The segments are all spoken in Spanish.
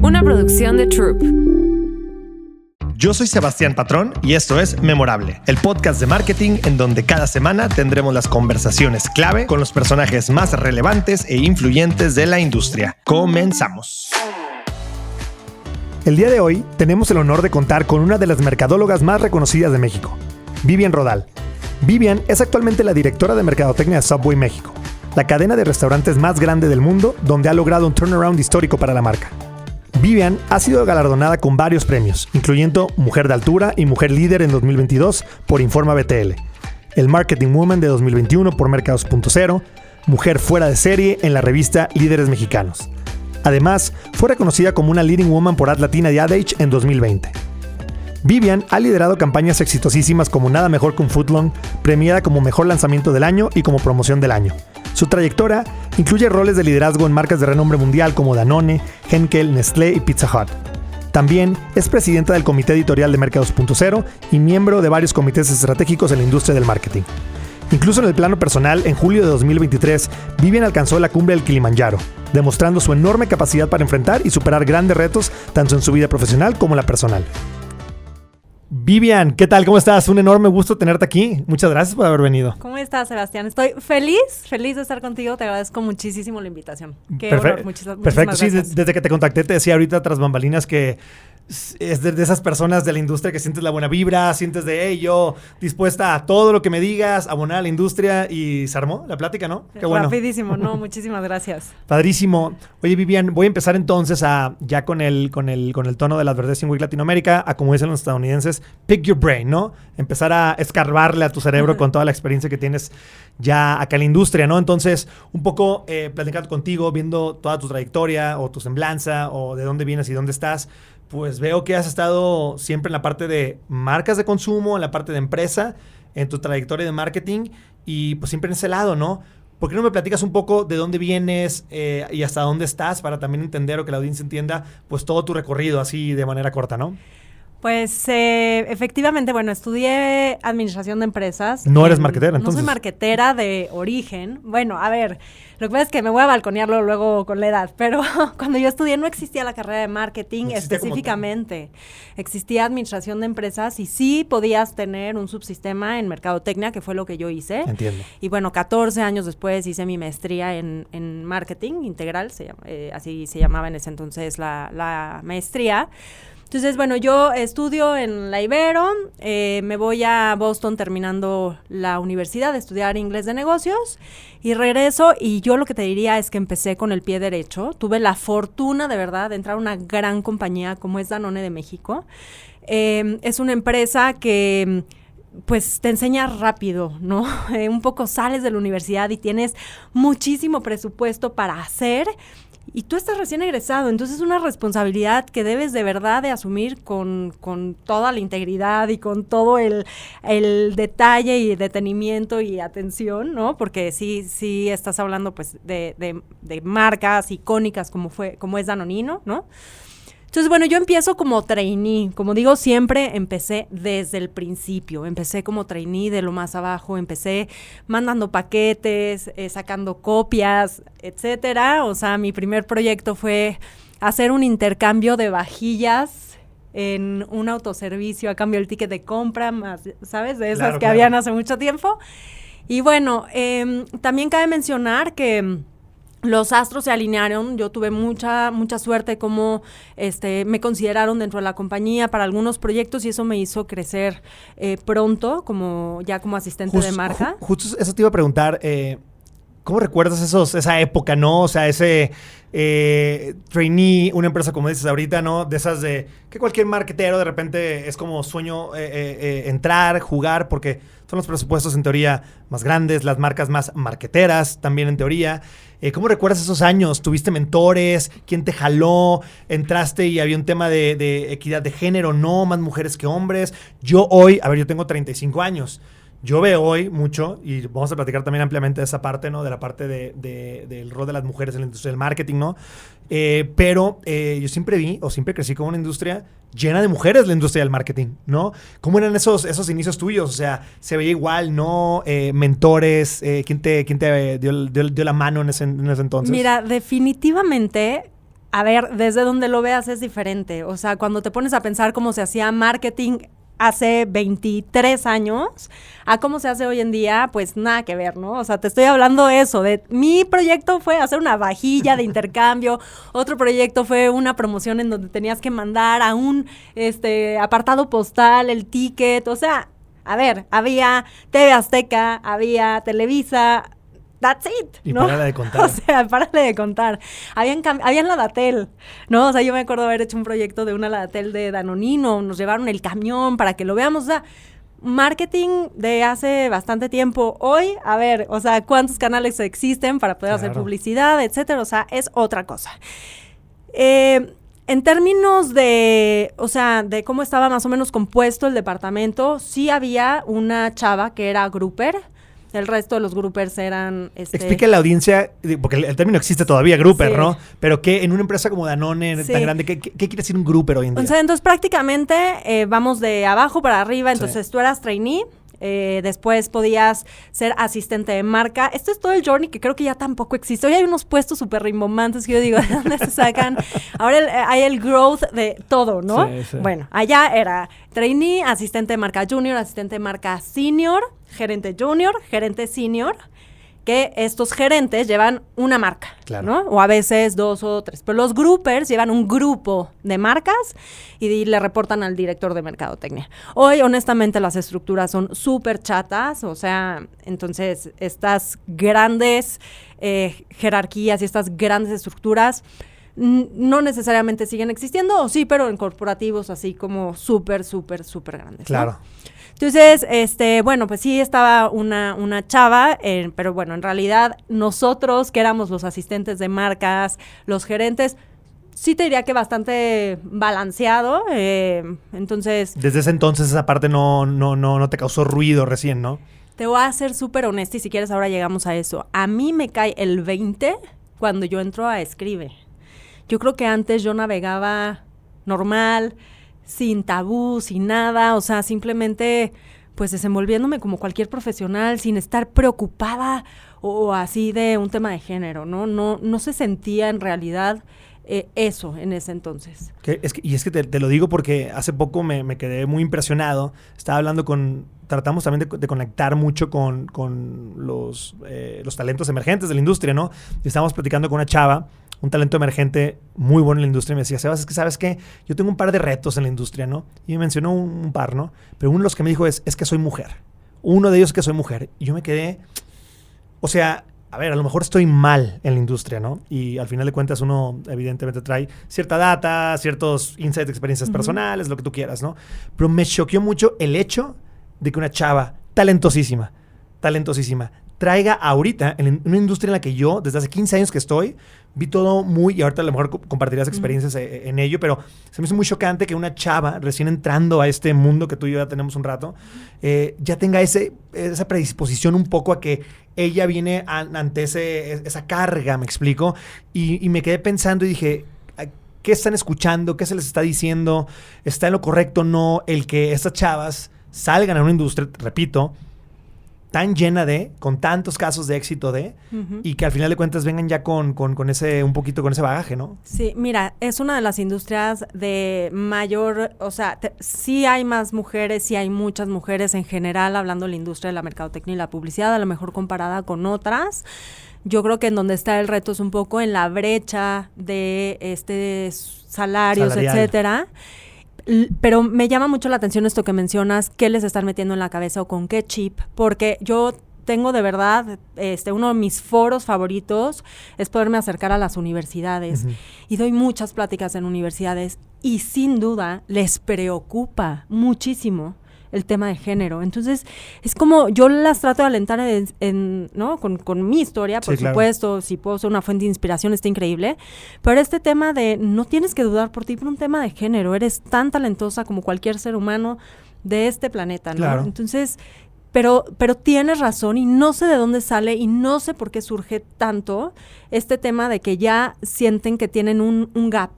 una producción de Troop. Yo soy Sebastián Patrón y esto es Memorable, el podcast de marketing en donde cada semana tendremos las conversaciones clave con los personajes más relevantes e influyentes de la industria. Comenzamos. El día de hoy tenemos el honor de contar con una de las mercadólogas más reconocidas de México, Vivian Rodal. Vivian es actualmente la directora de mercadotecnia de Subway México, la cadena de restaurantes más grande del mundo, donde ha logrado un turnaround histórico para la marca. Vivian ha sido galardonada con varios premios, incluyendo Mujer de Altura y Mujer Líder en 2022 por Informa BTL, el Marketing Woman de 2021 por Mercados.0, Mujer Fuera de Serie en la revista Líderes Mexicanos. Además, fue reconocida como una Leading Woman por Ad Latina y Ad Age en 2020. Vivian ha liderado campañas exitosísimas como Nada Mejor que un Footlong, premiada como Mejor Lanzamiento del Año y como Promoción del Año. Su trayectoria incluye roles de liderazgo en marcas de renombre mundial como Danone, Henkel, Nestlé y Pizza Hut. También es presidenta del comité editorial de Mercados.0 y miembro de varios comités estratégicos en la industria del marketing. Incluso en el plano personal, en julio de 2023, Vivian alcanzó la cumbre del Kilimanjaro, demostrando su enorme capacidad para enfrentar y superar grandes retos tanto en su vida profesional como la personal. Vivian, ¿qué tal? ¿Cómo estás? Un enorme gusto tenerte aquí. Muchas gracias por haber venido. ¿Cómo estás, Sebastián? Estoy feliz de estar contigo. Te agradezco muchísimo la invitación. Qué honor. Muchísimas Perfecto. Sí, gracias. desde que te contacté te decía ahorita tras bambalinas que es de esas personas de la industria que sientes la buena vibra, sientes de, hey, yo dispuesta a todo lo que me digas, abonar a la industria, y se armó la plática, ¿no? Qué bueno. Rapidísimo, no, muchísimas gracias. Padrísimo. Oye, Vivian, voy a empezar entonces ya con el tono de la Advertising Week Latinoamérica, a como dicen los estadounidenses, pick your brain, ¿no? Empezar a escarbarle a tu cerebro con toda la experiencia que tienes ya acá en la industria, ¿no? Entonces, un poco platicando contigo, viendo toda tu trayectoria o tu semblanza o de dónde vienes y dónde estás, pues veo que has estado siempre en la parte de marcas de consumo, en la parte de empresa, en tu trayectoria de marketing y pues siempre en ese lado, ¿no? ¿Por qué no me platicas un poco de dónde vienes y hasta dónde estás para también entender o que la audiencia entienda pues todo tu recorrido así de manera corta, ¿no? Pues efectivamente, bueno, estudié administración de empresas. ¿No eres marketera entonces? No soy marketera de origen. Bueno, a ver, lo que pasa es que me voy a balconearlo luego con la edad, pero cuando yo estudié no existía la carrera de marketing específicamente. Existía administración de empresas y sí podías tener un subsistema en mercadotecnia, que fue lo que yo hice. Entiendo. Y bueno, 14 años después hice mi maestría en marketing integral, así se llamaba en ese entonces la maestría. Entonces, bueno, yo estudio en la Ibero, me voy a Boston terminando la universidad de estudiar inglés de negocios y regreso, y yo lo que te diría es que empecé con el pie derecho. Tuve la fortuna, de verdad, de entrar a una gran compañía como es Danone de México. Es una empresa que pues te enseña rápido, ¿no? Un poco sales de la universidad y tienes muchísimo presupuesto para hacer. Y tú estás recién egresado, entonces es una responsabilidad que debes de verdad de asumir con toda la integridad y con todo el detalle y detenimiento y atención, ¿no? Porque sí estás hablando pues de marcas icónicas como es Danonino, ¿no? Entonces, bueno, yo empiezo como trainee. Como digo, siempre empecé desde el principio. Empecé como trainee de lo más abajo. Empecé mandando paquetes, sacando copias, etcétera. O sea, mi primer proyecto fue hacer un intercambio de vajillas en un autoservicio a cambio del ticket de compra, más, ¿sabes? De esas que habían hace mucho tiempo. Y bueno, también cabe mencionar que los astros se alinearon. Yo tuve mucha suerte como me consideraron dentro de la compañía para algunos proyectos y eso me hizo crecer pronto como asistente de marca. Justo eso te iba a preguntar. ¿Cómo recuerdas esa época, no? O sea, ese trainee, una empresa como dices ahorita, ¿no? De esas de que cualquier marketero de repente es como sueño entrar, jugar, porque son los presupuestos en teoría más grandes, las marcas más marketeras también en teoría. ¿Cómo recuerdas esos años? ¿Tuviste mentores? ¿Quién te jaló? ¿Entraste y había un tema de equidad de género? ¿No? ¿Más mujeres que hombres? Yo tengo 35 años. Yo veo hoy mucho, y vamos a platicar también ampliamente de esa parte, ¿no? De la parte del rol de las mujeres en la industria del marketing, ¿no? Pero yo siempre crecí con una industria llena de mujeres, la industria del marketing, ¿no? ¿Cómo eran esos inicios tuyos? O sea, ¿se veía igual, no? Mentores, ¿quién te dio la mano en ese entonces? Mira, definitivamente a ver, desde donde lo veas es diferente. O sea, cuando te pones a pensar cómo se hacía marketing hace 23 años a cómo se hace hoy en día, pues nada que ver, ¿no? O sea, te estoy hablando de eso, de mi proyecto fue hacer una vajilla de intercambio, otro proyecto fue una promoción en donde tenías que mandar a un apartado postal el ticket, o sea, a ver, había TV Azteca, había Televisa, that's it, y ¿no? párale de contar. O sea, párale de contar. Habían Ladatel, ¿no? O sea, yo me acuerdo haber hecho un proyecto de una Ladatel de Danonino, nos llevaron el camión para que lo veamos, o sea, marketing de hace bastante tiempo. Hoy, a ver, o sea, ¿cuántos canales existen para poder hacer publicidad, etcétera? O sea, es otra cosa. En términos de, o sea, de cómo estaba más o menos compuesto el departamento, sí había una chava que era grouper. El resto de los groupers eran... Explica a la audiencia, porque el término existe todavía, grouper, ¿no? Pero que en una empresa como Danone, tan grande, ¿qué quiere decir un grouper hoy en día? O sea, entonces prácticamente vamos de abajo para arriba. Entonces tú eras trainee, después podías ser asistente de marca. Esto es todo el journey que creo que ya tampoco existe. Hoy hay unos puestos súper rimbombantes que yo digo, ¿de dónde se sacan? Ahora hay el growth de todo, ¿no? Sí. Bueno, allá era trainee, asistente de marca junior, asistente de marca senior, gerente junior, gerente senior, que estos gerentes llevan una marca, ¿no? O a veces 2 o 3. Pero los groupers llevan un grupo de marcas y le reportan al director de mercadotecnia. Hoy, honestamente, las estructuras son súper chatas, o sea, entonces estas grandes jerarquías y estas grandes estructuras no necesariamente siguen existiendo, o sí, pero en corporativos así como súper grandes, Claro. ¿no? Entonces, bueno, pues sí estaba una chava, pero bueno, en realidad nosotros que éramos los asistentes de marcas, los gerentes, sí te diría que bastante balanceado, entonces... Desde ese entonces esa parte no te causó ruido recién, ¿no? Te voy a ser súper honesta y si quieres ahora llegamos a eso. A mí me cae el 20 cuando yo entro a Escribe. Yo creo que antes yo navegaba normal, sin tabú, sin nada, o sea, simplemente pues desenvolviéndome como cualquier profesional, sin estar preocupada o así de un tema de género, ¿no? No se sentía en realidad eso en ese entonces. Es que te lo digo porque hace poco me quedé muy impresionado. Estaba hablando tratamos también de conectar mucho con los talentos emergentes de la industria, ¿no? Y estábamos platicando con una chava, un talento emergente muy bueno en la industria, y me decía, Sebas, es que ¿sabes qué? Yo tengo un par de retos en la industria, ¿no? Y me mencionó un par, ¿no? Pero uno de los que me dijo es que soy mujer. Uno de ellos es que soy mujer. Y yo me quedé, o sea, a ver, a lo mejor estoy mal en la industria, ¿no? Y al final de cuentas uno evidentemente trae cierta data, ciertos insights, experiencias personales, lo que tú quieras, ¿no? Pero me choqueó mucho el hecho de que una chava talentosísima, traiga ahorita en una industria en la que yo, desde hace 15 años que estoy, vi todo y ahorita a lo mejor compartirías experiencias en ello, pero se me hizo muy chocante que una chava recién entrando a este mundo que tú y yo ya tenemos un rato, ya tenga esa predisposición un poco a que ella viene ante esa carga, ¿me explico? Y me quedé pensando y dije, ¿qué están escuchando? ¿Qué se les está diciendo? ¿Está en lo correcto o no el que estas chavas salgan a una industria, repito, tan llena con tantos casos de éxito y que al final de cuentas vengan ya con ese, un poquito con ese bagaje, ¿no? Sí, mira, es una de las industrias de mayor, o sea, sí hay más mujeres, sí hay muchas mujeres en general, hablando de la industria de la mercadotecnia y la publicidad, a lo mejor comparada con otras. Yo creo que en donde está el reto es un poco en la brecha de salarios, salarial, etcétera. Pero me llama mucho la atención esto que mencionas, qué les están metiendo en la cabeza o con qué chip, porque yo tengo de verdad, uno de mis foros favoritos es poderme acercar a las universidades y doy muchas pláticas en universidades y sin duda les preocupa muchísimo el tema de género. Entonces, es como yo las trato de alentar ¿no? Con mi historia, por supuesto, si puedo ser una fuente de inspiración, está increíble, pero este tema de no tienes que dudar por ti por un tema de género, eres tan talentosa como cualquier ser humano de este planeta, ¿no? Claro. Entonces, pero tienes razón y no sé de dónde sale y no sé por qué surge tanto este tema de que ya sienten que tienen un gap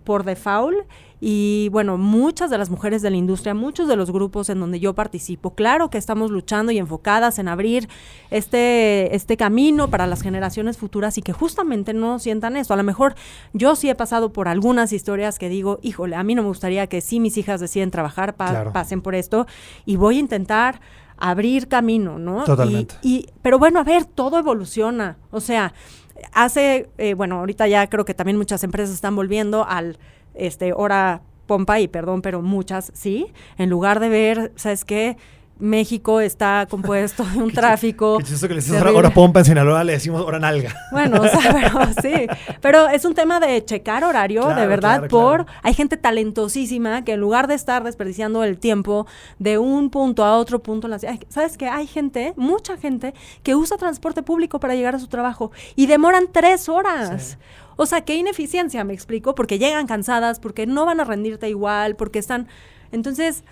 por default. Y bueno, muchas de las mujeres de la industria, muchos de los grupos en donde yo participo, claro que estamos luchando y enfocadas en abrir este camino para las generaciones futuras y que justamente no sientan esto. A lo mejor yo sí he pasado por algunas historias que digo, híjole, a mí no me gustaría que sí mis hijas deciden trabajar, pasen por esto, y voy a intentar abrir camino, ¿no? Totalmente. Pero bueno, a ver, todo evoluciona. O sea, bueno, ahorita ya creo que también muchas empresas están volviendo al hora pompa, y perdón, pero muchas sí, en lugar de ver, ¿sabes qué? México está compuesto de un tráfico. Qué chistoso que le decimos hora pompa, en Sinaloa le decimos hora nalga. Bueno, o sea, pero sí. Pero es un tema de checar horario, claro, de verdad, claro. Hay gente talentosísima que en lugar de estar desperdiciando el tiempo de un punto a otro punto, ¿sabes qué? Hay gente, mucha gente, que usa transporte público para llegar a su trabajo y demoran 3 horas. Sí. O sea, qué ineficiencia, me explico, porque llegan cansadas, porque no van a rendirte igual, porque están... Entonces,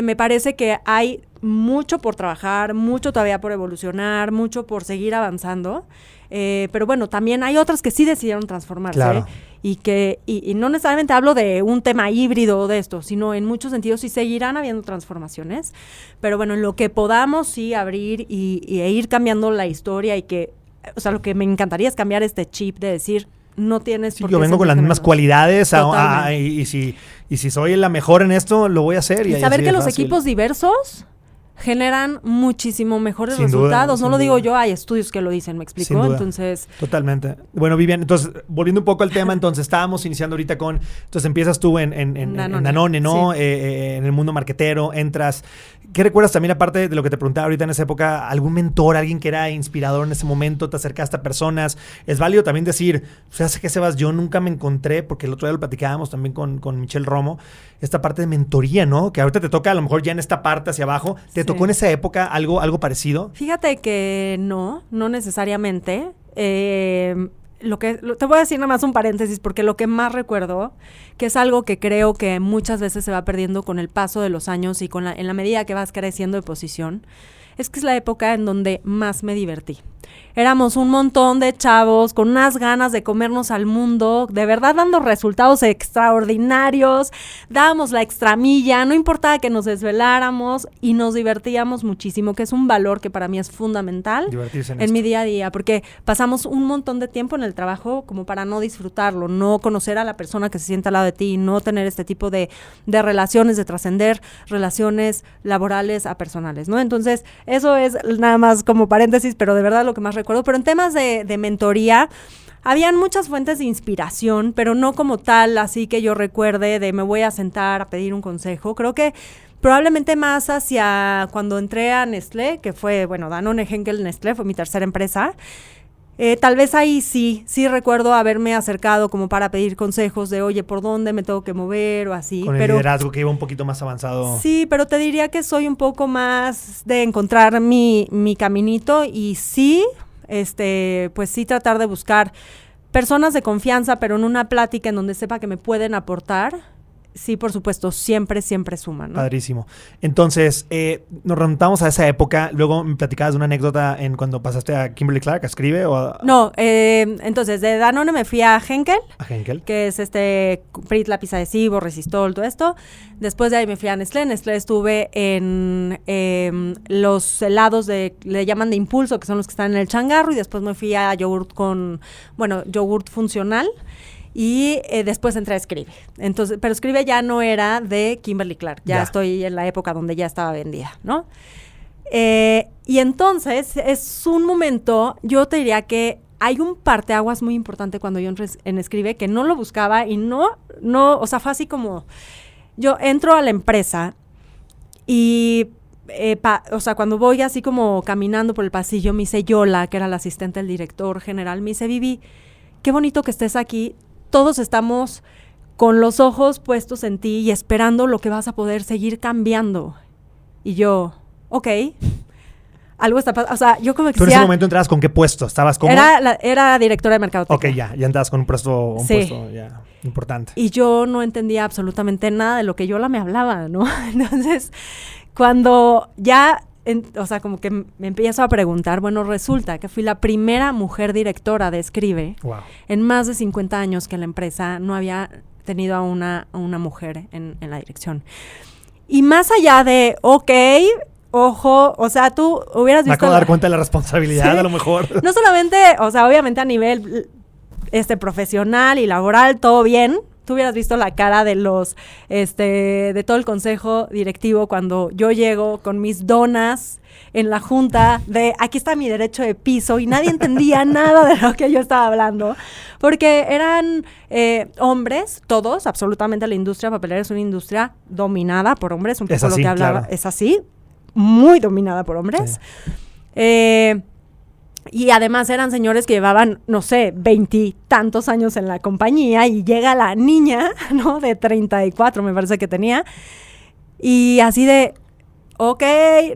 me parece que hay mucho por trabajar, mucho todavía por evolucionar, mucho por seguir avanzando, pero bueno, también hay otras que sí decidieron transformarse, claro. Y no necesariamente hablo de un tema híbrido de esto, sino en muchos sentidos sí seguirán habiendo transformaciones, pero bueno, en lo que podamos sí abrir e ir cambiando la historia o sea, lo que me encantaría es cambiar este chip de decir... No tienes por qué yo vengo con las mismas cualidades y si soy la mejor en esto, lo voy a hacer. Y saber que los equipos diversos generan muchísimo mejores resultados. No lo digo yo, hay estudios que lo dicen, ¿me explico? Entonces... Totalmente. Bueno, Vivian, entonces, volviendo un poco al tema, entonces estábamos iniciando ahorita entonces empiezas tú en Danone, ¿no? Sí. En el mundo marquetero, entras. ¿Qué recuerdas también, aparte de lo que te preguntaba ahorita en esa época, algún mentor, alguien que era inspirador en ese momento, te acercaste a personas? Es válido también decir, o sea, sé que Sebas, yo nunca me encontré, porque el otro día lo platicábamos también con Michelle Romo, esta parte de mentoría, ¿no? Que ahorita te toca a lo mejor ya en esta parte hacia abajo. ¿Te tocó en esa época algo parecido? Fíjate que no necesariamente. Te voy a decir nada más un paréntesis, porque lo que más recuerdo, que es algo que creo que muchas veces se va perdiendo con el paso de los años y en la medida que vas creciendo de posición, es que es la época en donde más me divertí. Éramos un montón de chavos con unas ganas de comernos al mundo, de verdad dando resultados extraordinarios, dábamos la extramilla, no importaba que nos desveláramos y nos divertíamos muchísimo, que es un valor que para mí es fundamental en mi día a día, porque pasamos un montón de tiempo en el trabajo como para no disfrutarlo, no conocer a la persona que se sienta al lado de ti, no tener este tipo de relaciones, de trascender relaciones laborales a personales, ¿no? Entonces, eso es nada más como paréntesis, pero de verdad lo que más recuerdo. Pero en temas de mentoría, habían muchas fuentes de inspiración, pero no como tal, así que yo recuerde de me voy a sentar a pedir un consejo. Creo que probablemente más hacia cuando entré a Nestlé, que fue, bueno, Danone, Henkel, Nestlé, fue mi tercera empresa. Tal vez ahí sí recuerdo haberme acercado como para pedir consejos de, oye, ¿por dónde me tengo que mover o así? Con el liderazgo que iba un poquito más avanzado. Sí, pero te diría que soy un poco más de encontrar mi caminito y sí, pues sí tratar de buscar personas de confianza, pero en una plática en donde sepa que me pueden aportar. Sí, por supuesto, siempre suma, ¿no? Padrísimo. Entonces, nos remontamos a esa época. Luego me platicabas de una anécdota en cuando pasaste a Kimberly-Clark, ¿a Escribe? No, entonces de Danone me fui a Henkel. A Henkel. Que es Prit, lápiz adhesivo, resistol, todo esto. Después de ahí me fui a Nestlé. Nestlé estuve en los helados le llaman de impulso, que son los que están en el changarro. Y después me fui a yogurt yogurt funcional. Y después entré a Escribe. Entonces, pero Escribe ya no era de Kimberly-Clark. Ya estoy en la época donde ya estaba vendida, ¿no? Y entonces es un momento, yo te diría que hay un parteaguas muy importante cuando yo entré en Escribe, que no lo buscaba y no, o sea, fue así como, yo entro a la empresa y... o sea, cuando voy así como caminando por el pasillo, me dice Yola, que era la asistente del director general, me dice, Vivi, qué bonito que estés aquí. Todos estamos con los ojos puestos en ti y esperando lo que vas a poder seguir cambiando. Y yo, ok, algo está pasando. O sea, yo como que ¿Tú en ese momento entrabas con qué puesto? ¿Estabas como? Era directora de mercadotecnia. Ok, ya entrabas con un puesto ya importante. Y yo no entendía absolutamente nada de lo que Yola me hablaba, ¿no? Entonces, cuando ya... o sea, como que me empiezo a preguntar, bueno, resulta que fui la primera mujer directora de Escribe. Wow. En más de 50 años que en la empresa no había tenido a una mujer en la dirección. Y más allá de, ojo, o sea, tú hubieras visto... Me acabo de dar cuenta de la responsabilidad, ¿sí? A lo mejor. No solamente, o sea, obviamente a nivel profesional y laboral, todo bien. Tú hubieras visto la cara de de todo el consejo directivo cuando yo llego con mis donas en la junta de aquí está mi derecho de piso y nadie entendía nada de lo que yo estaba hablando, porque eran hombres, todos, absolutamente. La industria papelera es una industria dominada por hombres, un poco así, lo que hablaba, claro. Es así, muy dominada por hombres. Sí. Y además eran señores que llevaban, no sé, 20 y tantos años en la compañía y llega la niña, ¿no? De 34, me parece que tenía. Y así de,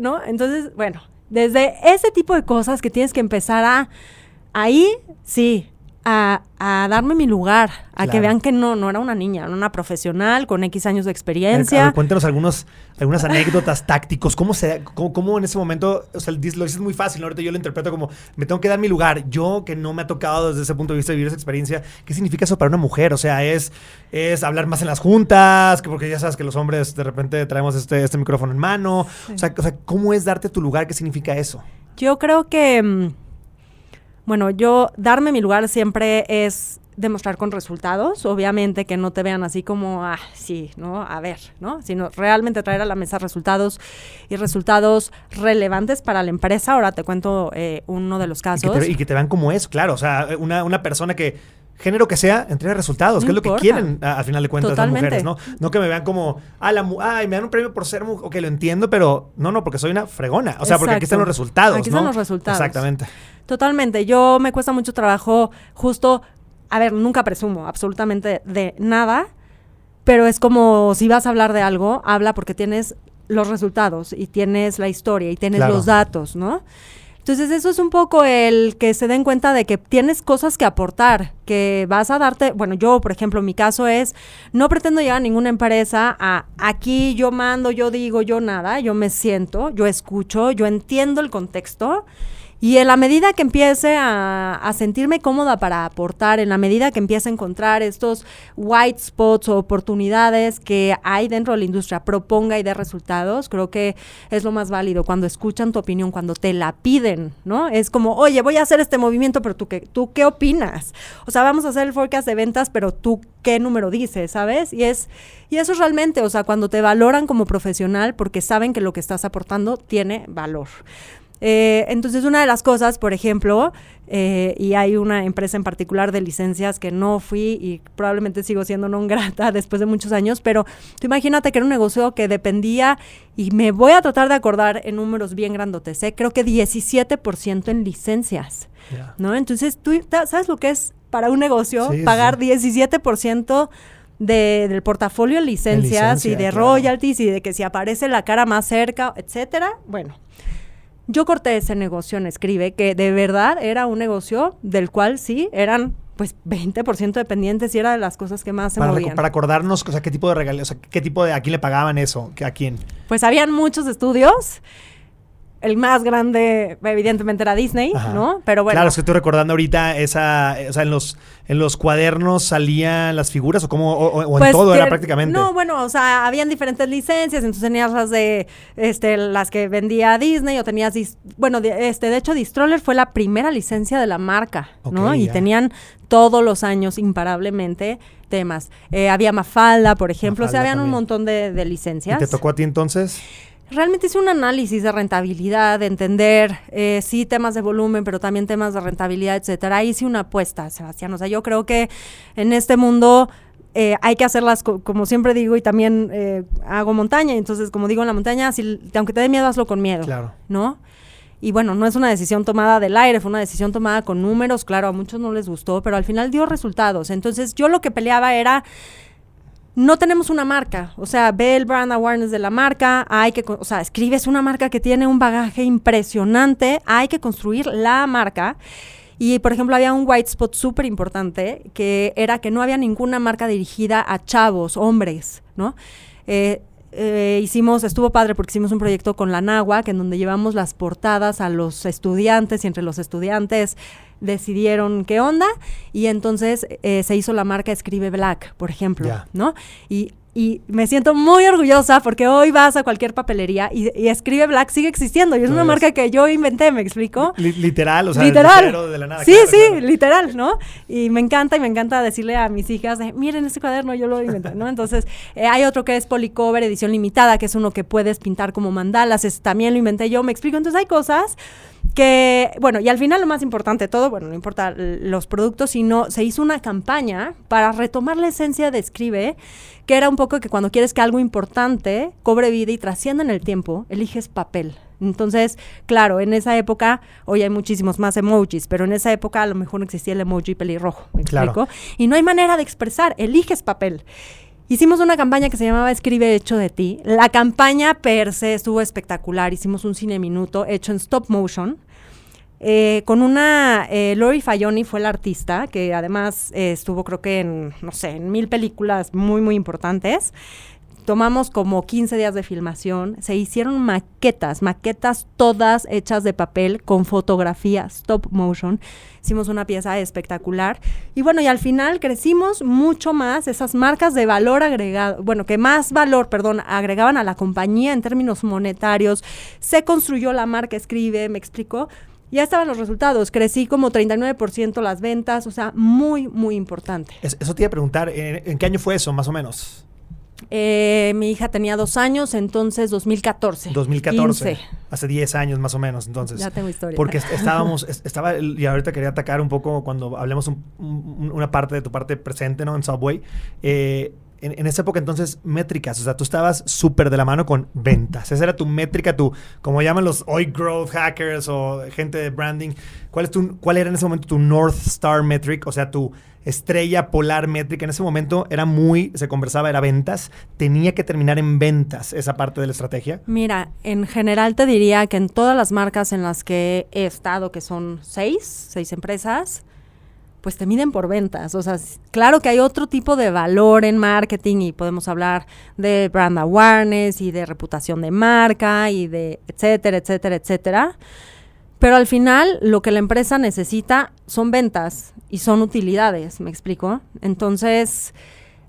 ¿no? Entonces, bueno, desde ese tipo de cosas que tienes que empezar ahí, sí, a darme mi lugar, a claro. Que vean que no era una niña, era una profesional con X años de experiencia. A ver, cuéntanos algunas anécdotas, tácticos, cómo en ese momento, o sea, lo dices muy fácil, ¿no? Ahorita yo lo interpreto como, me tengo que dar mi lugar, yo que no me ha tocado desde ese punto de vista vivir esa experiencia, ¿qué significa eso para una mujer? O sea, es hablar más en las juntas, porque ya sabes que los hombres de repente traemos este micrófono en mano, sí. O sea, ¿cómo es darte tu lugar? ¿Qué significa eso? Yo creo que... Bueno, yo darme mi lugar siempre es demostrar con resultados, obviamente que no te vean así como, sí, ¿no? A ver, ¿no? Sino realmente traer a la mesa resultados y resultados relevantes para la empresa. Ahora te cuento uno de los casos. Y que te vean como eso, claro. O sea, una persona que, género que sea, entrega resultados, que es lo que quieren al final de cuentas totalmente. Las mujeres, ¿no? No que me vean como, me dan un premio por ser mujer, ok, lo entiendo, pero no, porque soy una fregona. O sea, porque aquí están los resultados, aquí están los resultados. Exactamente. Totalmente. Yo me cuesta mucho trabajo justo, nunca presumo absolutamente de nada, pero es como si vas a hablar de algo, habla porque tienes los resultados y tienes la historia y tienes claro. Los datos, ¿no? Entonces eso es un poco el que se den cuenta de que tienes cosas que aportar, que vas a darte, bueno, yo por ejemplo, mi caso es, no pretendo llegar a ninguna empresa aquí yo mando, yo digo, yo nada, yo me siento, yo escucho, yo entiendo el contexto. Y en la medida que empiece a sentirme cómoda para aportar, en la medida que empiece a encontrar estos white spots o oportunidades que hay dentro de la industria, proponga y dé resultados, creo que es lo más válido. Cuando escuchan tu opinión, cuando te la piden, ¿no? Es como, oye, voy a hacer este movimiento, pero ¿tú qué opinas? O sea, vamos a hacer el forecast de ventas, pero ¿tú qué número dices, sabes? Y eso es realmente, o sea, cuando te valoran como profesional porque saben que lo que estás aportando tiene valor. Entonces una de las cosas, por ejemplo, y hay una empresa en particular de licencias que no fui y probablemente sigo siendo non grata después de muchos años, pero tú imagínate que era un negocio que dependía, y me voy a tratar de acordar en números bien grandotes, creo que 17% en licencias, yeah. ¿No? Entonces tú sabes lo que es para un negocio pagar 17% del portafolio en licencias y de claro. Royalties y de que si aparece la cara más cerca, etcétera. Bueno, yo corté ese negocio en Escribe, que de verdad era un negocio del cual sí eran pues 20% dependientes y era de las cosas que más se movían. Para acordarnos, o sea, qué tipo de regalías, o sea, ¿a quién le pagaban eso? ¿A quién? Pues habían muchos estudios. El más grande, evidentemente, era Disney, ajá. ¿No? Pero bueno. Claro, es que estoy recordando ahorita o sea, en los cuadernos salían las figuras o pues en todo era prácticamente. No, bueno, o sea, habían diferentes licencias, entonces tenías las de, las que vendía Disney o tenías, de hecho, Distroller fue la primera licencia de la marca, okay, ¿no? Y tenían todos los años, imparablemente, temas. Había Mafalda, por ejemplo, Mafalda, o sea, habían también un montón de licencias. ¿Y te tocó a ti entonces? Realmente hice un análisis de rentabilidad, de entender, sí, temas de volumen, pero también temas de rentabilidad, etcétera. Hice una apuesta, Sebastián. O sea, yo creo que en este mundo hay que hacerlas, como siempre digo, y también hago montaña. Entonces, como digo en la montaña, aunque te dé miedo, hazlo con miedo, claro. ¿No? Y bueno, no es una decisión tomada del aire, fue una decisión tomada con números. Claro, a muchos no les gustó, pero al final dio resultados. Entonces, yo lo que peleaba era... No tenemos una marca, o sea, ve el brand awareness de la marca, escribes una marca que tiene un bagaje impresionante, hay que construir la marca. Y, por ejemplo, había un white spot súper importante, que era que no había ninguna marca dirigida a chavos, hombres, ¿no? estuvo padre porque hicimos un proyecto con la Náhuac en donde llevamos las portadas a los estudiantes y entre los estudiantes decidieron qué onda y entonces se hizo la marca Escribe Black, por ejemplo, ¿no? Y me siento muy orgullosa porque hoy vas a cualquier papelería y Escribe Black sigue existiendo y es una marca que yo inventé, ¿me explico? Literal, o sea, literal. De la nada. Sí, claro, sí, claro. literal, ¿no? Y me encanta decirle a mis hijas, miren este cuaderno, yo lo inventé, ¿no? Entonces, hay otro que es Polycover, edición limitada, que es uno que puedes pintar como mandalas, también lo inventé yo, ¿me explico? Entonces hay cosas que, bueno, y al final lo más importante de todo, bueno, no importa los productos, sino se hizo una campaña para retomar la esencia de Escribe, que era un poco que cuando quieres que algo importante cobre vida y trascienda en el tiempo, eliges papel. Entonces, claro, en esa época, hoy hay muchísimos más emojis, pero en esa época a lo mejor no existía el emoji pelirrojo, ¿me explico? Claro. Y no hay manera de expresar, eliges papel. Hicimos una campaña que se llamaba Escribe hecho de ti. La campaña per se estuvo espectacular. Hicimos un cine minuto hecho en stop motion. Con una... Lori Fayoni fue la artista, que además estuvo creo que en 1000 películas muy, muy importantes. Tomamos como 15 días de filmación, se hicieron maquetas todas hechas de papel con fotografía stop motion. Hicimos una pieza espectacular y bueno, y al final crecimos mucho más esas marcas de valor agregado, bueno, que más valor, agregaban a la compañía en términos monetarios. Se construyó la marca Escribe, ¿me explico? Ya estaban los resultados, crecí como 39% las ventas, o sea, muy, muy importante. Eso te iba a preguntar, ¿en qué año fue eso, más o menos? Mi hija tenía 2 años, entonces 2014. 2014. 15. Hace 10 años más o menos, entonces. Ya tengo historia. Porque y ahorita quería atacar un poco cuando hablemos una parte de tu parte presente, ¿no? En Subway. En esa época entonces, métricas, o sea, tú estabas súper de la mano con ventas. Esa era tu métrica, como llaman los hoy growth hackers o gente de branding. ¿Cuál era en ese momento tu North Star metric? O sea, tu estrella polar métrica. En ese momento se conversaba, era ventas. Tenía que terminar en ventas esa parte de la estrategia. Mira, en general te diría que en todas las marcas en las que he estado, que son 6 empresas, pues te miden por ventas. O sea, claro que hay otro tipo de valor en marketing y podemos hablar de brand awareness y de reputación de marca y de etcétera, etcétera, etcétera. Pero al final lo que la empresa necesita son ventas y son utilidades, ¿me explico? Entonces,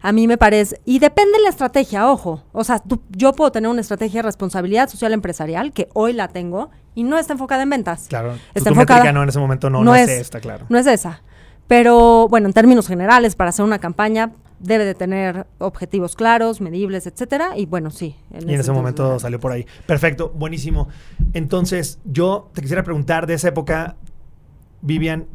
a mí me parece... Y depende de la estrategia, ojo. O sea, yo puedo tener una estrategia de responsabilidad social empresarial, que hoy la tengo, y no está enfocada en ventas. Claro. Está tu enfocada... métrica en ese momento no es esta, claro. No es esa. Pero, bueno, en términos generales, para hacer una campaña debe de tener objetivos claros, medibles, etcétera. Y bueno, sí. Y en ese momento salió por ahí. Perfecto, buenísimo. Entonces, yo te quisiera preguntar de esa época, Vivian,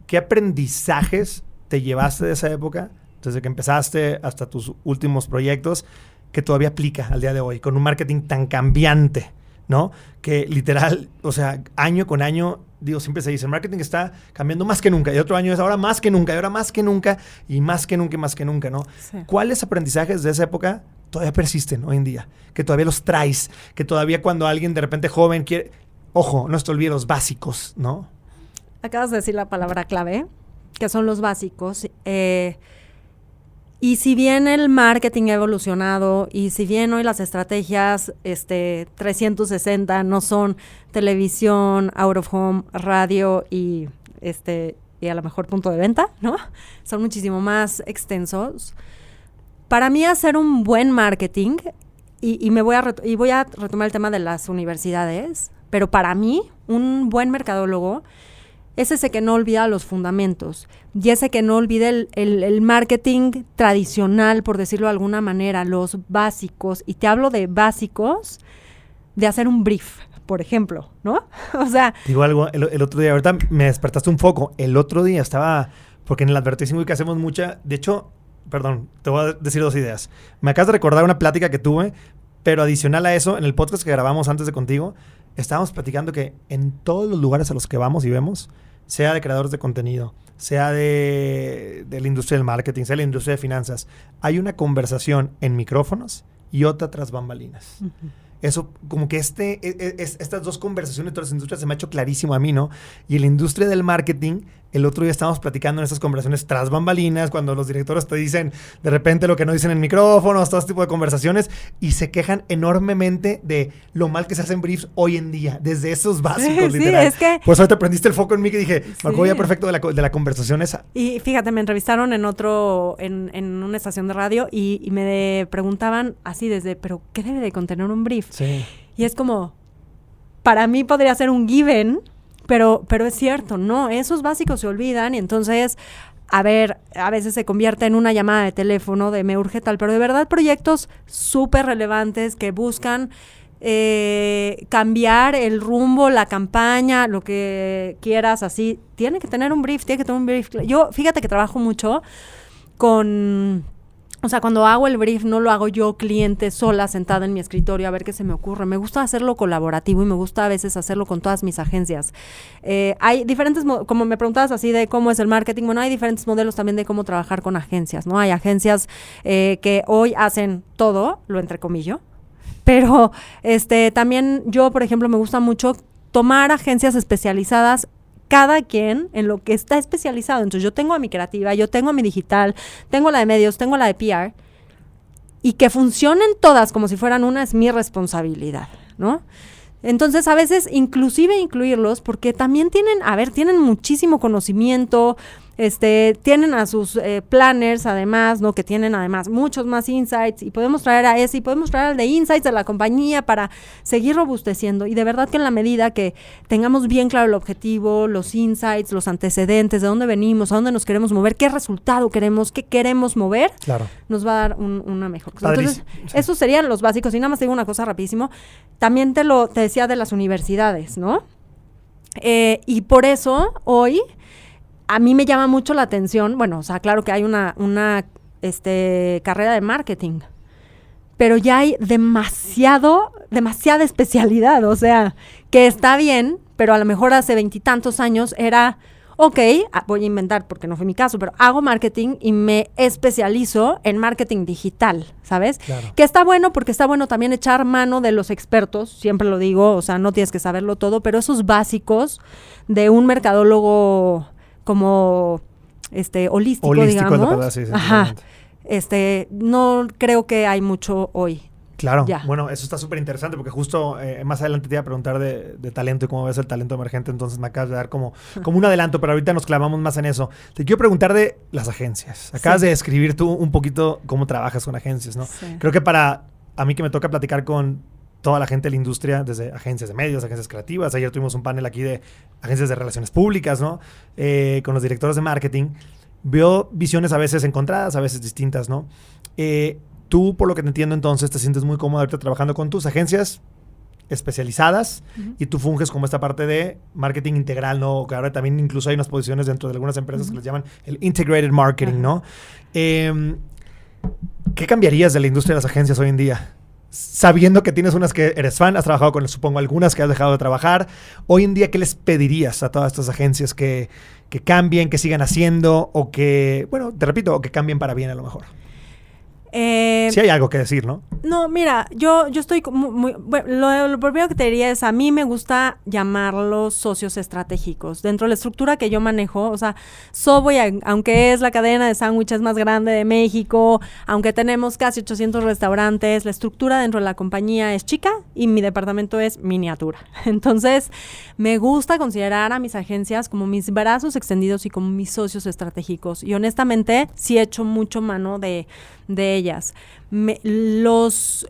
¿qué aprendizajes te llevaste de esa época, desde que empezaste hasta tus últimos proyectos, que todavía aplica al día de hoy, con un marketing tan cambiante, ¿no? Que literal, o sea, año con año, siempre se dice, el marketing está cambiando más que nunca, y otro año es ahora más que nunca, y ahora más que nunca, y más que nunca, y más que nunca, ¿no? Sí. ¿Cuáles aprendizajes de esa época todavía persisten hoy en día? Que todavía los traes, que todavía cuando alguien de repente joven quiere... Ojo, no te olvides los básicos, ¿no? Acabas de decir la palabra clave, que son los básicos. Y si bien el marketing ha evolucionado y si bien hoy las estrategias 360 no son televisión, out of home, radio y a lo mejor punto de venta, ¿no? Son muchísimo más extensos. Para mí hacer un buen marketing, y voy a retomar el tema de las universidades, pero para mí un buen mercadólogo es ese que no olvida los fundamentos y ese que no olvida el marketing tradicional, por decirlo de alguna manera, los básicos. Y te hablo de básicos de hacer un brief, por ejemplo, ¿no? O sea... Digo algo, el otro día, ahorita me despertaste un foco. El otro día estaba, porque en el advertising que hacemos mucha... De hecho, perdón, te voy a decir 2 ideas. Me acabas de recordar una plática que tuve, pero adicional a eso, en el podcast que grabamos antes de contigo, estábamos platicando que en todos los lugares a los que vamos y vemos, sea de creadores de contenido, sea de la industria del marketing, sea de la industria de finanzas, hay una conversación en micrófonos y otra tras bambalinas. Uh-huh. Eso, como que estas 2 conversaciones de todas las industrias se me ha hecho clarísimo a mí, ¿no? Y en la industria del marketing El otro día estábamos platicando en estas conversaciones tras bambalinas, cuando los directores te dicen de repente lo que no dicen en micrófonos, todo este tipo de conversaciones, y se quejan enormemente de lo mal que se hacen briefs hoy en día, desde esos básicos, literal. Es que... Por eso te prendiste el foco en mí que dije, me acuerdo ya perfecto de la conversación esa. Y fíjate, me entrevistaron en una estación de radio y me preguntaban así ¿pero qué debe de contener un brief? Sí. Y es como, para mí podría ser un given, pero es cierto, no, esos básicos se olvidan y entonces, a veces se convierte en una llamada de teléfono de me urge tal, pero de verdad proyectos súper relevantes que buscan cambiar el rumbo, la campaña, lo que quieras, así, tiene que tener un brief. Yo, fíjate que trabajo mucho o sea, cuando hago el brief no lo hago yo cliente sola sentada en mi escritorio a ver qué se me ocurre. Me gusta hacerlo colaborativo y me gusta a veces hacerlo con todas mis agencias. Hay diferentes, como me preguntabas así de cómo es el marketing, bueno, hay diferentes modelos también de cómo trabajar con agencias, ¿no? Hay agencias que hoy hacen todo, lo entrecomillo, pero también yo, por ejemplo, me gusta mucho tomar agencias especializadas, cada quien en lo que está especializado. Entonces yo tengo a mi creativa, yo tengo a mi digital, tengo la de medios, tengo la de PR, y que funcionen todas como si fueran una es mi responsabilidad, ¿no? Entonces a veces inclusive incluirlos porque también tienen muchísimo conocimiento, tienen a sus planners además, ¿no? Que tienen además muchos más insights y podemos traer a ese y podemos traer al de insights de la compañía para seguir robusteciendo y de verdad que en la medida que tengamos bien claro el objetivo, los insights, los antecedentes, de dónde venimos, a dónde nos queremos mover, qué resultado queremos, qué queremos mover, claro, nos va a dar una mejor cosa. Padrísimo. Entonces, esos serían los básicos y nada más te digo una cosa rapidísimo, también te decía de las universidades, ¿no? Y por eso hoy a mí me llama mucho la atención, bueno, o sea, claro que hay una carrera de marketing, pero ya hay demasiada especialidad, o sea, que está bien, pero a lo mejor hace 20 y tantos años era, voy a inventar porque no fue mi caso, pero hago marketing y me especializo en marketing digital, ¿sabes? Claro. Que está bueno porque está bueno también echar mano de los expertos, siempre lo digo, o sea, no tienes que saberlo todo, pero esos básicos de un mercadólogo como holístico, digamos. La verdad, sí, ajá. No creo que hay mucho hoy. Claro, ya. Bueno, eso está súper interesante porque justo más adelante te iba a preguntar de talento y cómo ves el talento emergente, entonces me acabas de dar como un adelanto, pero ahorita nos clavamos más en eso. Te quiero preguntar de las agencias. Acabas de describir tú un poquito cómo trabajas con agencias, ¿no? Sí. Creo que para a mí que me toca platicar con toda la gente de la industria, desde agencias de medios, agencias creativas. Ayer tuvimos un panel aquí de agencias de relaciones públicas, ¿no? Con los directores de marketing. Veo visiones a veces encontradas, a veces distintas, ¿no? Tú, por lo que te entiendo, entonces, te sientes muy cómodo ahorita trabajando con tus agencias especializadas y tú funges como esta parte de marketing integral, ¿no? Que ahora también incluso hay unas posiciones dentro de algunas empresas que les llaman el integrated marketing, ¿no? ¿Qué cambiarías de la industria de las agencias hoy en día? Sabiendo que tienes unas que eres fan, has trabajado con, supongo, algunas que has dejado de trabajar. Hoy en día, ¿qué les pedirías a todas estas agencias que cambien, que sigan haciendo o que, bueno, te repito, o que cambien para bien a lo mejor? Sí hay algo que decir, ¿no? No, mira, yo estoy muy bueno, lo primero que te diría es, a mí me gusta llamarlos socios estratégicos. Dentro de la estructura que yo manejo, o sea, Subway, aunque es la cadena de sándwiches más grande de México, aunque tenemos casi 800 restaurantes, la estructura dentro de la compañía es chica y mi departamento es miniatura. Entonces, me gusta considerar a mis agencias como mis brazos extendidos y como mis socios estratégicos. Y honestamente, sí he hecho mucho mano de ellas. Los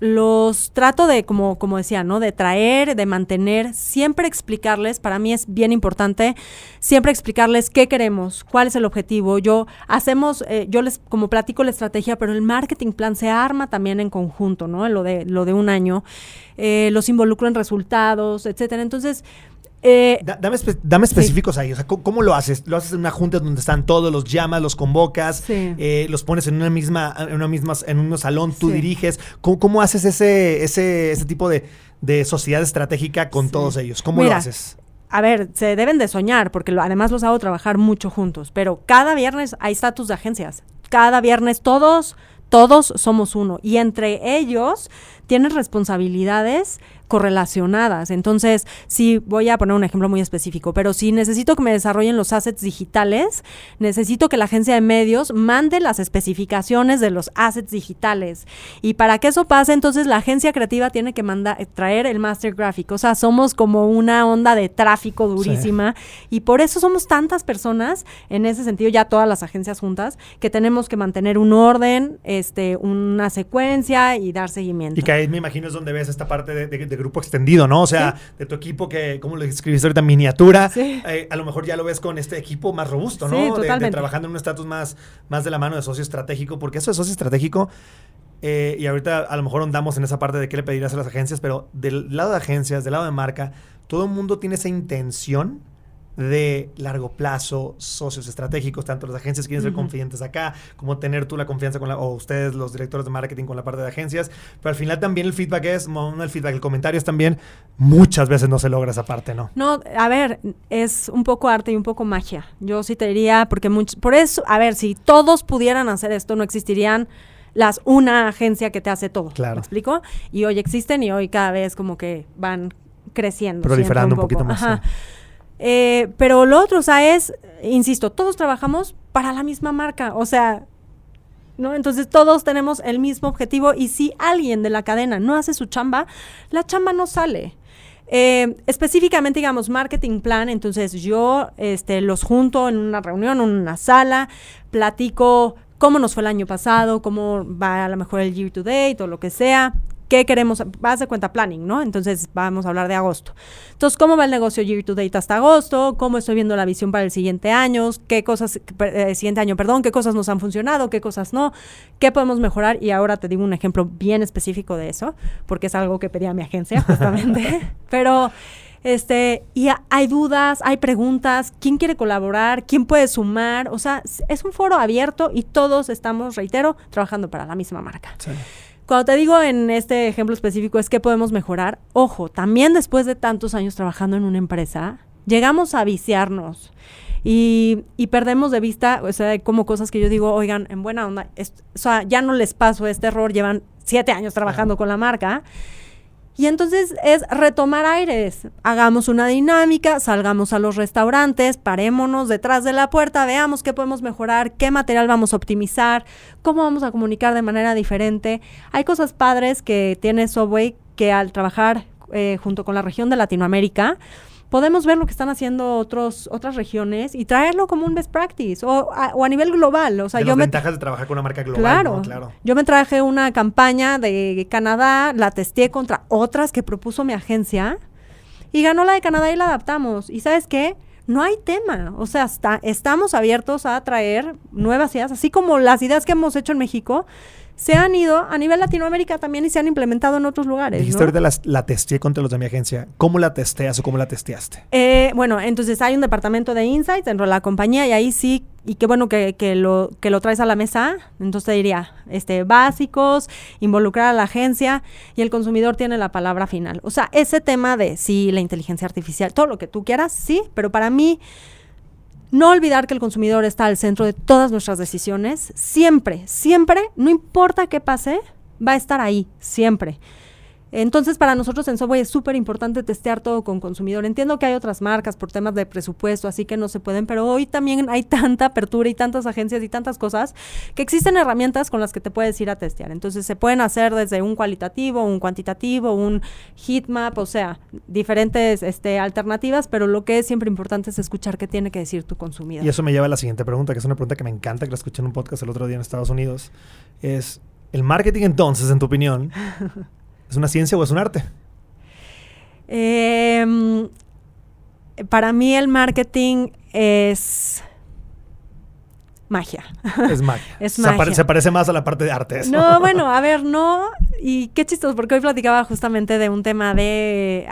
trato de, como decía, ¿no? De traer, de mantener, siempre explicarles, para mí es bien importante, siempre explicarles qué queremos, cuál es el objetivo. Yo les como platico la estrategia, pero el marketing plan se arma también en conjunto, ¿no? Lo de un año. Los involucro en resultados, etcétera. Entonces, dame específicos ahí, o sea, ¿cómo lo haces? ¿Lo haces en una junta donde están todos, los llamas, los convocas, los pones en un mismo salón, tú diriges? ¿Cómo haces ese tipo de sociedad estratégica con todos ellos? ¿Cómo lo haces? A ver, se deben de soñar, porque además los hago trabajar mucho juntos, pero cada viernes hay estatus de agencias. Cada viernes todos somos uno. Y entre ellos tienen responsabilidades correlacionadas. Entonces, sí, voy a poner un ejemplo muy específico, pero si necesito que me desarrollen los assets digitales, necesito que la agencia de medios mande las especificaciones de los assets digitales. Y para que eso pase, entonces la agencia creativa tiene que traer el master gráfico. O sea, somos como una onda de tráfico durísima. Sí. Y por eso somos tantas personas, en ese sentido, ya todas las agencias juntas, que tenemos que mantener un orden, una secuencia y dar seguimiento. Y que ahí me imagino es donde ves esta parte de grupo extendido, ¿no? O sea, sí, de tu equipo que, ¿cómo lo escribiste ahorita? Miniatura. Sí. A lo mejor ya lo ves con este equipo más robusto, ¿no? Sí, totalmente. De trabajando en un estatus más de la mano de socio estratégico, porque eso de socio estratégico, y ahorita a lo mejor andamos en esa parte de qué le pedirás a las agencias, pero del lado de agencias, del lado de marca, todo el mundo tiene esa intención de largo plazo, socios estratégicos, tanto las agencias quieren ser confidentes acá, como tener tú la confianza o ustedes, los directores de marketing, con la parte de agencias, pero al final también el feedback el comentario es también, muchas veces no se logra esa parte, ¿no? No, a ver, es un poco arte y un poco magia. Yo sí te diría, porque por eso, a ver, si todos pudieran hacer esto, no existirían una agencia que te hace todo. Claro. ¿Me explico? Y hoy existen y hoy cada vez como que van creciendo. Proliferando un poquito más. Ajá. Sí. Pero lo otro, o sea, insisto, todos trabajamos para la misma marca, o sea, ¿no? Entonces todos tenemos el mismo objetivo y si alguien de la cadena no hace su chamba, la chamba no sale. Específicamente, digamos, marketing plan, entonces yo los junto en una reunión, en una sala, platico cómo nos fue el año pasado, cómo va a lo mejor el year to date o lo que sea. ¿Qué queremos? Vas de cuenta planning, ¿no? Entonces vamos a hablar de agosto. Entonces, ¿cómo va el negocio year to date hasta agosto? ¿Cómo estoy viendo la visión para el siguiente año? ¿Qué cosas nos han funcionado? ¿Qué cosas no? ¿Qué podemos mejorar? Y ahora te digo un ejemplo bien específico de eso, porque es algo que pedía mi agencia, justamente. Pero, y hay dudas, hay preguntas, ¿quién quiere colaborar? ¿Quién puede sumar? O sea, es un foro abierto y todos estamos, reitero, trabajando para la misma marca. Sí. Cuando te digo en este ejemplo específico es que podemos mejorar, ojo, también después de tantos años trabajando en una empresa, llegamos a viciarnos y perdemos de vista, o sea, como cosas que yo digo, oigan, en buena onda, o sea, ya no les paso este error, llevan 7 años trabajando con la marca. Y entonces es retomar aires, hagamos una dinámica, salgamos a los restaurantes, parémonos detrás de la puerta, veamos qué podemos mejorar, qué material vamos a optimizar, cómo vamos a comunicar de manera diferente. Hay cosas padres que tiene Subway que al trabajar junto con la región de Latinoamérica, podemos ver lo que están haciendo otras regiones y traerlo como un best practice o a nivel global. O sea, las ventajas de trabajar con una marca global. Claro, ¿no? Claro. Yo me traje una campaña de Canadá, la testé contra otras que propuso mi agencia y ganó la de Canadá y la adaptamos. ¿Y sabes qué? No hay tema. O sea, estamos abiertos a traer nuevas ideas, así como las ideas que hemos hecho en México se han ido a nivel Latinoamérica también y se han implementado en otros lugares. Dijiste, ¿no? ahorita la testé contra los de mi agencia. ¿Cómo la testeas o cómo la testeaste? Bueno, entonces hay un departamento de insights dentro de la compañía y ahí sí, y qué bueno que lo traes a la mesa. Entonces te diría, básicos, involucrar a la agencia y el consumidor tiene la palabra final. O sea, ese tema de sí, la inteligencia artificial, todo lo que tú quieras, sí, pero para mí no olvidar que el consumidor está al centro de todas nuestras decisiones. Siempre, siempre, no importa qué pase, va a estar ahí, siempre. Entonces, para nosotros en Subway es súper importante testear todo con consumidor. Entiendo que hay otras marcas por temas de presupuesto, así que no se pueden, pero hoy también hay tanta apertura y tantas agencias y tantas cosas que existen herramientas con las que te puedes ir a testear. Entonces, se pueden hacer desde un cualitativo, un cuantitativo, un heat map, o sea, diferentes alternativas, pero lo que es siempre importante es escuchar qué tiene que decir tu consumidor. Y eso me lleva a la siguiente pregunta, que es una pregunta que me encanta, que la escuché en un podcast el otro día en Estados Unidos. Es, ¿el marketing entonces, en tu opinión, ¿es una ciencia o es un arte? Para mí el marketing es magia. Es magia. Es magia. Se parece más a la parte de arte eso. No, bueno, a ver, no. Y qué chistoso, porque hoy platicaba justamente de un tema de,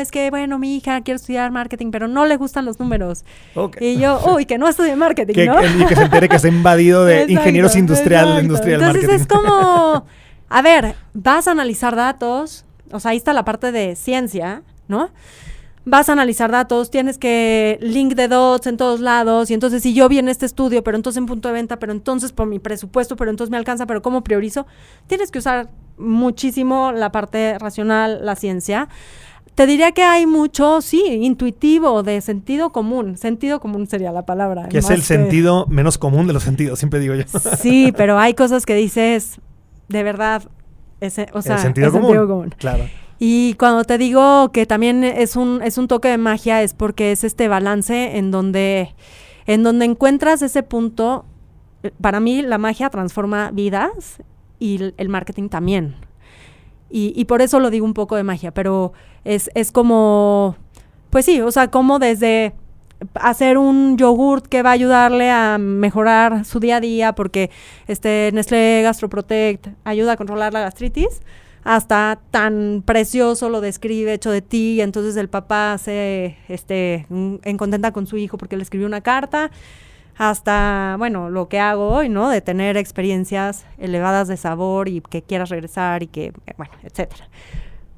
es que, bueno, mi hija quiere estudiar marketing, pero no le gustan los números. Okay. Y yo, que no estudie marketing, ¿no? Y que se entere que está invadido de ingenieros industriales, la industria del marketing. Entonces es como, a ver, vas a analizar datos, o sea, ahí está la parte de ciencia, ¿no? Vas a analizar datos, tienes que link the dots en todos lados, y entonces si yo vi en este estudio, pero entonces en punto de venta, pero entonces por mi presupuesto, pero entonces me alcanza, pero ¿cómo priorizo? Tienes que usar muchísimo la parte racional, la ciencia. Te diría que hay mucho, sí, intuitivo, de sentido común. Sentido común sería la palabra. Que es el sentido menos común de los sentidos, siempre digo yo. Sí, pero hay cosas que dices, de verdad, el sentido común. Claro. Y cuando te digo que también es un toque de magia, es porque es este balance en donde encuentras ese punto. Para mí la magia transforma vidas y el marketing también. Y por eso lo digo un poco de magia, pero es como, pues sí, o sea, como desde hacer un yogurt que va a ayudarle a mejorar su día a día, porque Nestlé Gastroprotect ayuda a controlar la gastritis, hasta tan precioso lo describe, hecho de ti, y entonces el papá se contenta con su hijo porque le escribió una carta, hasta, bueno, lo que hago hoy, ¿no? De tener experiencias elevadas de sabor y que quieras regresar y que, bueno, etcétera.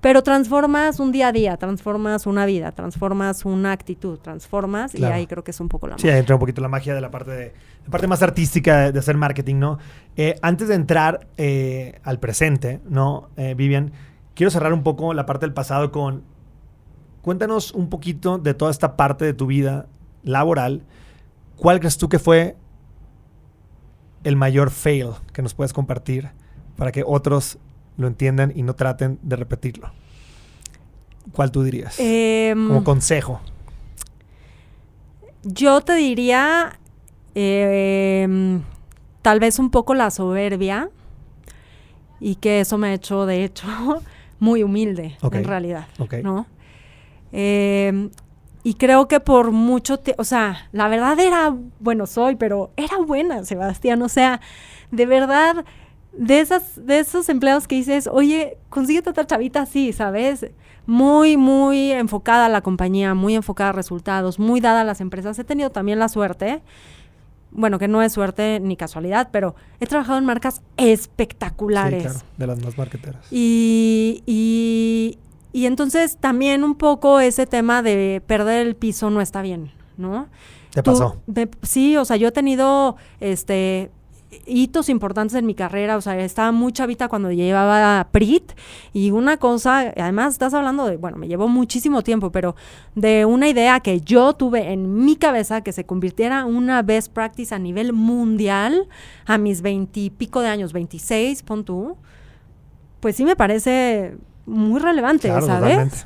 Pero transformas un día a día, transformas una vida, transformas una actitud, transformas, claro. Y ahí creo que es un poco la magia. Sí, ahí entra un poquito la magia de la parte más artística de hacer marketing, ¿no? Antes de entrar al presente, ¿no? Vivian, quiero cerrar un poco la parte del pasado con... Cuéntanos un poquito de toda esta parte de tu vida laboral. ¿Cuál crees tú que fue el mayor fail que nos puedes compartir para que otros lo entiendan y no traten de repetirlo? ¿Cuál tú dirías? Como consejo. Yo te diría tal vez un poco la soberbia, y que eso me ha hecho, de hecho, muy humilde, en realidad, ¿no? Y creo que por mucho tiempo, o sea, la verdad pero era buena, Sebastián, o sea, de verdad, de esos empleados que dices, oye, consíguete otra chavita así, ¿sabes? Muy, muy enfocada a la compañía, muy enfocada a resultados, muy dada a las empresas. He tenido también la suerte, bueno, que no es suerte ni casualidad, pero he trabajado en marcas espectaculares. Sí, claro, de las más marketeras. Y entonces también un poco ese tema de perder el piso no está bien, ¿no? ¿Te pasó? Sí, o sea, yo he tenido hitos importantes en mi carrera, o sea, estaba muy chavita cuando llevaba PRIT, y una cosa, además estás hablando de, bueno, me llevó muchísimo tiempo, pero de una idea que yo tuve en mi cabeza que se convirtiera en una best practice a nivel mundial a mis 20 y pico de años, 26, pon tú, pues sí me parece muy relevante, claro, ¿sabes? Totalmente.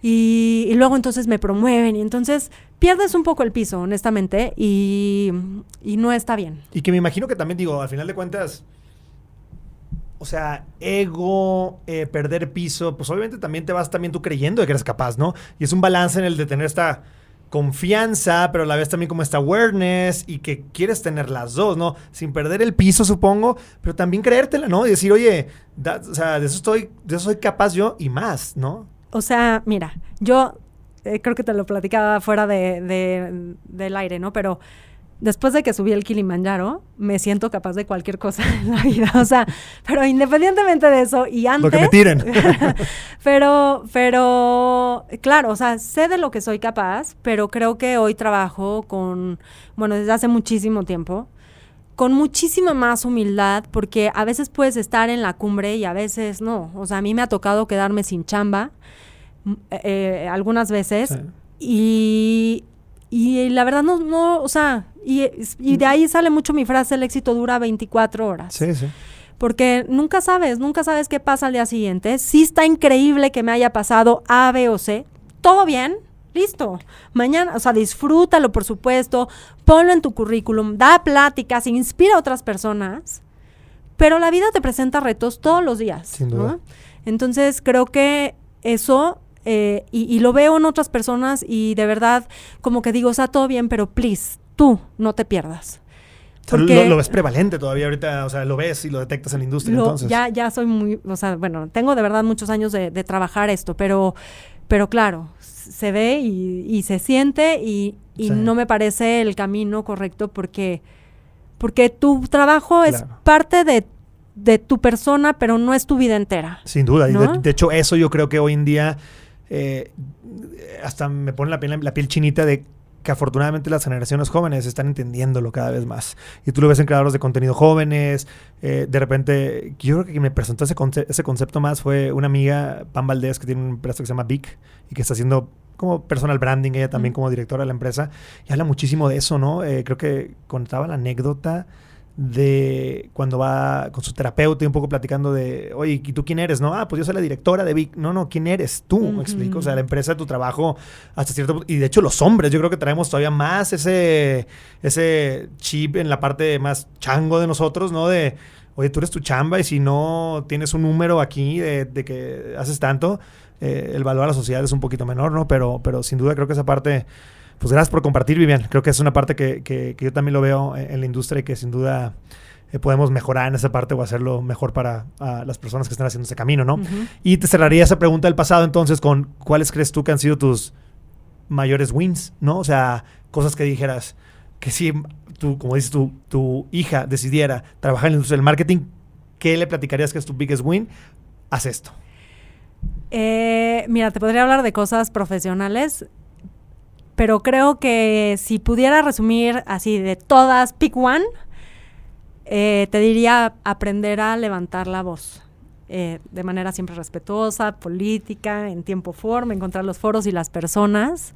Y luego entonces me promueven y entonces pierdes un poco el piso, honestamente, y no está bien. Y que me imagino que también, digo, al final de cuentas, o sea, ego, perder piso, pues obviamente también te vas también tú creyendo de que eres capaz, ¿no? Y es un balance en el de tener esta confianza, pero a la vez también como esta awareness, y que quieres tener las dos, ¿no? Sin perder el piso, supongo, pero también creértela, ¿no? Y decir, oye, o sea, de eso soy capaz yo y más, ¿no? O sea, mira, yo creo que te lo platicaba fuera del aire, ¿no? Pero después de que subí el Kilimanjaro, me siento capaz de cualquier cosa en la vida. O sea, pero independientemente de eso, y antes... Lo que me tiren. pero, claro, o sea, sé de lo que soy capaz, pero creo que hoy trabajo desde hace muchísimo tiempo, con muchísima más humildad, porque a veces puedes estar en la cumbre y a veces no. O sea, a mí me ha tocado quedarme sin chamba algunas veces, sí. Y la verdad no, o sea, y de ahí sale mucho mi frase, el éxito dura 24 horas. Sí, sí. Porque nunca sabes qué pasa al día siguiente. Sí está increíble que me haya pasado A, B o C, todo bien, listo. Mañana, o sea, disfrútalo, por supuesto, ponlo en tu currículum, da pláticas, inspira a otras personas, pero la vida te presenta retos todos los días, sin duda, ¿no? Entonces, creo que eso, y lo veo en otras personas, y de verdad, como que digo, o sea, todo bien, pero please, tú no te pierdas. Porque lo ves prevalente todavía ahorita, o sea, lo ves y lo detectas en la industria, entonces. Ya soy muy, o sea, bueno, tengo de verdad muchos años de trabajar esto, pero claro, se ve y se siente, y sí, no me parece el camino correcto, porque tu trabajo es parte de tu persona, pero no es tu vida entera. Sin duda, ¿no? Y de hecho eso yo creo que hoy en día hasta me pone la piel chinita de que afortunadamente las generaciones jóvenes están entendiéndolo cada vez más. Y tú lo ves en creadores de contenido jóvenes. De repente, yo creo que quien me presentó ese concepto más fue una amiga, Pam Valdés, que tiene una empresa que se llama Vic y que está haciendo como personal branding, ella también como directora de la empresa. Y habla muchísimo de eso, ¿no? Creo que contaba la anécdota de cuando va con su terapeuta y un poco platicando de, oye, ¿y tú quién eres? No, pues yo soy la directora de Vic. No, ¿quién eres tú? Me explico. O sea, la empresa de tu trabajo hasta cierto punto. Y de hecho los hombres, yo creo que traemos todavía más ese chip en la parte más chango de nosotros, ¿no? De, oye, tú eres tu chamba y si no tienes un número aquí de que haces tanto, el valor a la sociedad es un poquito menor, ¿no? Pero sin duda creo que esa parte... Pues gracias por compartir, Vivian. Creo que es una parte que yo también lo veo en la industria y que sin duda podemos mejorar en esa parte o hacerlo mejor para las personas que están haciendo ese camino, ¿no? Uh-huh. Y te cerraría esa pregunta del pasado entonces con ¿cuáles crees tú que han sido tus mayores wins, ¿no? O sea, cosas que dijeras que si tú, como dices, tu hija decidiera trabajar en la industria del marketing, ¿qué le platicarías que es tu biggest win? Haz esto. Mira, te podría hablar de cosas profesionales, pero creo que si pudiera resumir así de todas, pick one, te diría aprender a levantar la voz. De manera siempre respetuosa, política, en tiempo forma, encontrar los foros y las personas.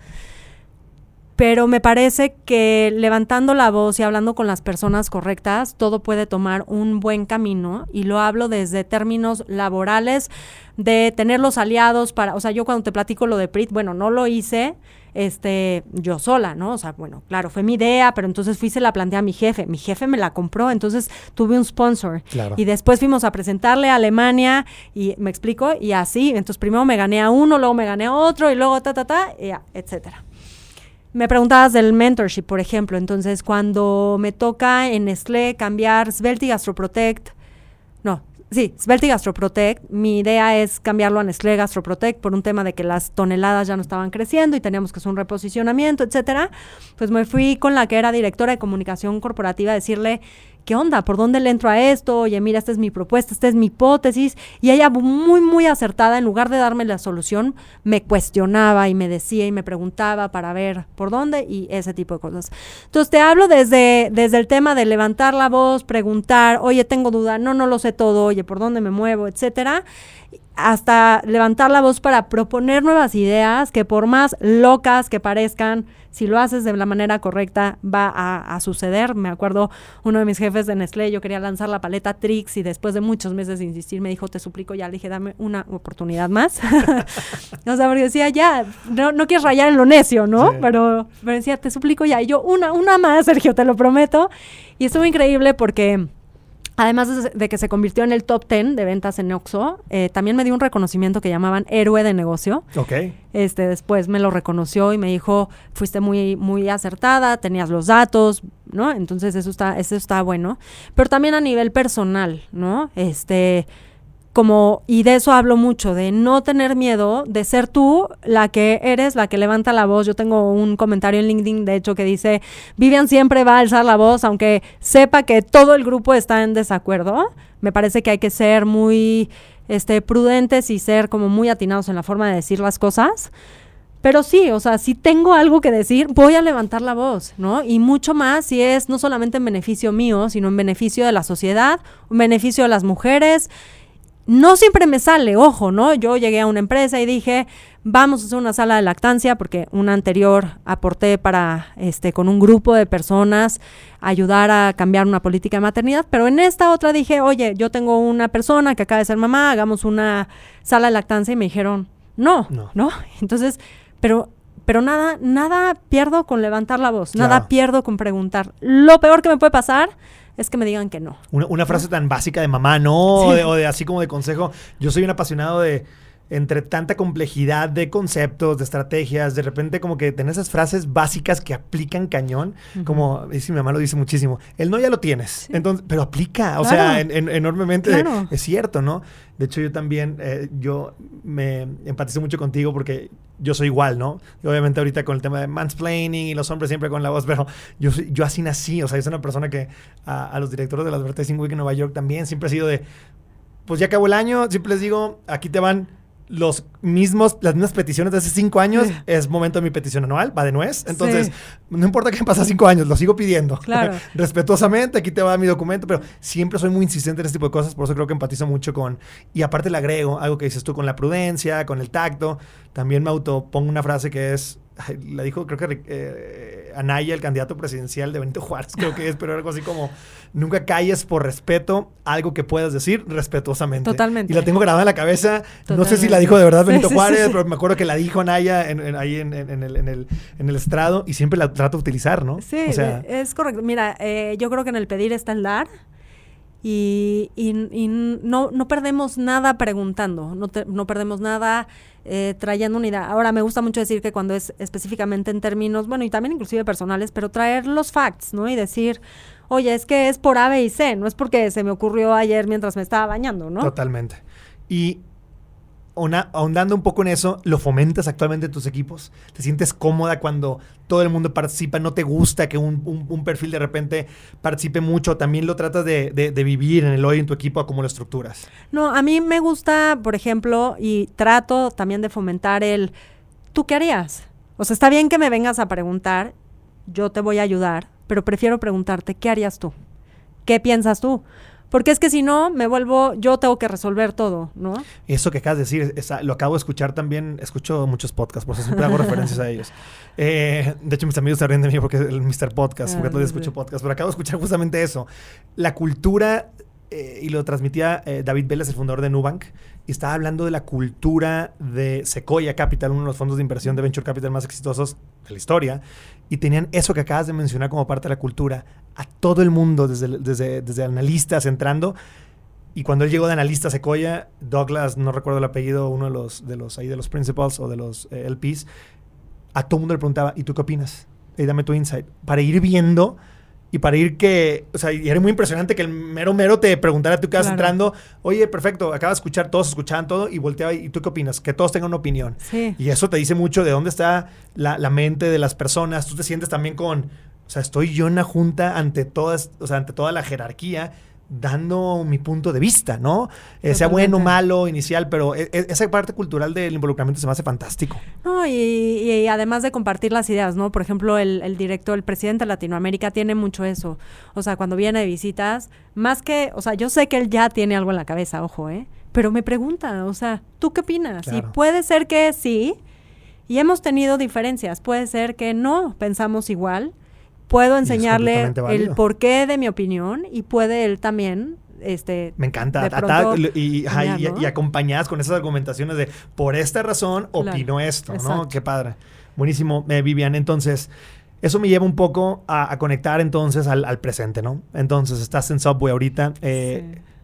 Pero me parece que levantando la voz y hablando con las personas correctas, todo puede tomar un buen camino. Y lo hablo desde términos laborales, de tener los aliados para... O sea, yo cuando te platico lo de PRIT, bueno, no lo hice yo sola, ¿no? O sea, bueno, claro, fue mi idea, pero entonces fui y se la planteé a mi jefe. Mi jefe me la compró, entonces tuve un sponsor. Claro. Y después fuimos a presentarle a Alemania, y me explico, y así. Entonces primero me gané a uno, luego me gané a otro, y luego etcétera. Me preguntabas del mentorship, por ejemplo. Entonces, cuando me toca en Nestlé cambiar Svelte y Gastroprotect, Svelte y Gastroprotect, mi idea es cambiarlo a Nestlé Gastroprotect por un tema de que las toneladas ya no estaban creciendo y teníamos que hacer un reposicionamiento, etcétera. Pues me fui con la que era directora de comunicación corporativa a decirle, ¿qué onda? ¿Por dónde le entro a esto? Oye, mira, esta es mi propuesta, esta es mi hipótesis. Y ella, muy, muy acertada, en lugar de darme la solución, me cuestionaba y me decía y me preguntaba para ver por dónde y ese tipo de cosas. Entonces, te hablo desde el tema de levantar la voz, preguntar, oye, tengo duda, no lo sé todo, oye, ¿por dónde me muevo? Etcétera. Hasta levantar la voz para proponer nuevas ideas que por más locas que parezcan, si lo haces de la manera correcta, va a suceder. Me acuerdo, uno de mis jefes de Nestlé, yo quería lanzar la paleta Trix y después de muchos meses de insistir me dijo, te suplico ya, le dije, dame una oportunidad más. O sea, porque decía, ya, no quieres rayar en lo necio, ¿no? Sí. Pero decía, te suplico ya. Y yo, una más, Sergio, te lo prometo. Y estuvo increíble porque... Además de que se convirtió en el top 10 de ventas en Oxxo, también me dio un reconocimiento que llamaban héroe de negocio. Okay. Después me lo reconoció y me dijo, fuiste muy, muy acertada, tenías los datos, ¿no? Entonces eso está bueno. Pero también a nivel personal, ¿no? Y de eso hablo mucho, de no tener miedo, de ser tú la que eres, la que levanta la voz. Yo tengo un comentario en LinkedIn, de hecho, que dice, Vivian siempre va a alzar la voz, aunque sepa que todo el grupo está en desacuerdo. Me parece que hay que ser muy prudentes y ser como muy atinados en la forma de decir las cosas. Pero sí, o sea, si tengo algo que decir, voy a levantar la voz, ¿no? Y mucho más si es no solamente en beneficio mío, sino en beneficio de la sociedad, en beneficio de las mujeres. No siempre me sale, ojo, ¿no? Yo llegué a una empresa y dije, vamos a hacer una sala de lactancia, porque una anterior aporté para, con un grupo de personas, ayudar a cambiar una política de maternidad, pero en esta otra dije, oye, yo tengo una persona que acaba de ser mamá, hagamos una sala de lactancia, y me dijeron, no. Entonces, pero nada pierdo con levantar la voz, claro. Nada pierdo con preguntar. Lo peor que me puede pasar es que me digan que no. Una frase tan básica de mamá, ¿no? Sí. O de así como de consejo. Yo soy un apasionado de, entre tanta complejidad de conceptos, de estrategias, de repente como que tener esas frases básicas que aplican cañón, como, y si mi mamá lo dice muchísimo, el no ya lo tienes, sí. Entonces, pero aplica, o sea, enormemente, claro. Es cierto, ¿no? De hecho, yo también, yo me empatizo mucho contigo porque yo soy igual, ¿no? Y obviamente ahorita con el tema de mansplaining y los hombres siempre con la voz, pero yo así nací, o sea, yo soy una persona que a los directores de la Advertising Week en Nueva York también siempre ha sido de, pues ya acabó el año, siempre les digo, aquí te van las mismas peticiones de hace 5 años, es momento de mi petición anual, va de nuez. Entonces, no importa que me pase 5 años, lo sigo pidiendo. Claro. Respetuosamente, aquí te va mi documento, pero siempre soy muy insistente en este tipo de cosas, por eso creo que empatizo mucho con... Y aparte le agrego algo que dices tú, con la prudencia, con el tacto. También me autopongo una frase que es... La dijo, creo que Anaya, el candidato presidencial de Benito Juárez, creo que es, pero algo así como, nunca calles por respeto algo que puedas decir respetuosamente. Totalmente. Y la tengo grabada en la cabeza. Totalmente. No sé si la dijo de verdad Benito Juárez, pero me acuerdo que la dijo Anaya ahí en el estrado, y siempre la trato de utilizar, ¿no? Sí, o sea, es correcto. Mira, yo creo que en el pedir está el dar. Y no perdemos nada preguntando, no perdemos nada trayendo una idea. Ahora, me gusta mucho decir que cuando es específicamente en términos, bueno, y también inclusive personales, pero traer los facts, ¿no? Y decir, oye, es que es por A, B y C, no es porque se me ocurrió ayer mientras me estaba bañando, ¿no? Totalmente. Y ahondando un poco en eso, ¿lo fomentas actualmente en tus equipos? ¿Te sientes cómoda cuando todo el mundo participa? ¿No te gusta que un perfil de repente participe mucho? ¿También lo tratas de vivir en el hoy en tu equipo? ¿Cómo lo estructuras? No, a mí me gusta, por ejemplo, y trato también de fomentar ¿tú qué harías? O sea, está bien que me vengas a preguntar, yo te voy a ayudar, pero prefiero preguntarte, ¿qué harías tú? ¿Qué piensas tú? Porque es que si no, yo tengo que resolver todo, ¿no? Eso que acabas de decir, lo acabo de escuchar también, escucho muchos podcasts, por eso siempre hago referencias a ellos. De hecho, mis amigos se ríen de mí porque es el Mr. Podcast, porque todavía escucho podcasts, pero acabo de escuchar justamente eso. La cultura, y lo transmitía David Vélez, el fundador de Nubank, y estaba hablando de la cultura de Sequoia Capital, uno de los fondos de inversión de Venture Capital más exitosos de la historia, y tenían eso que acabas de mencionar como parte de la cultura, a todo el mundo, desde analistas entrando. Y cuando él llegó de analista a Sequoia, Douglas, no recuerdo el apellido, uno de los principals o de los LPs, a todo el mundo le preguntaba, ¿y tú qué opinas? Dame tu insight. Para ir viendo y para ir o sea, y era muy impresionante que el mero te preguntara a tu casa entrando, oye, perfecto, acabas de escuchar, todos escuchaban todo, y volteaba, ¿y tú qué opinas? Que todos tengan una opinión. Sí. Y eso te dice mucho de dónde está la mente de las personas. Tú te sientes también o sea, estoy yo en una junta ante toda la jerarquía, dando mi punto de vista, ¿no? Sea bueno, malo, inicial, pero esa parte cultural del involucramiento se me hace fantástico. No, y además de compartir las ideas, ¿no? Por ejemplo, el presidente de Latinoamérica tiene mucho eso. O sea, cuando viene de visitas, más que, o sea, yo sé que él ya tiene algo en la cabeza, ojo, pero me pregunta, o sea, ¿tú qué opinas? Claro. Y puede ser que sí, y hemos tenido diferencias, puede ser que no pensamos igual. Puedo enseñarle el porqué de mi opinión y puede él también, me encanta. Y acompañadas con esas argumentaciones de, por esta razón, opino esto, ¿no? Exacto. Qué padre. Buenísimo, Vivian. Entonces, eso me lleva un poco a conectar entonces al presente, ¿no? Entonces, estás en Subway ahorita.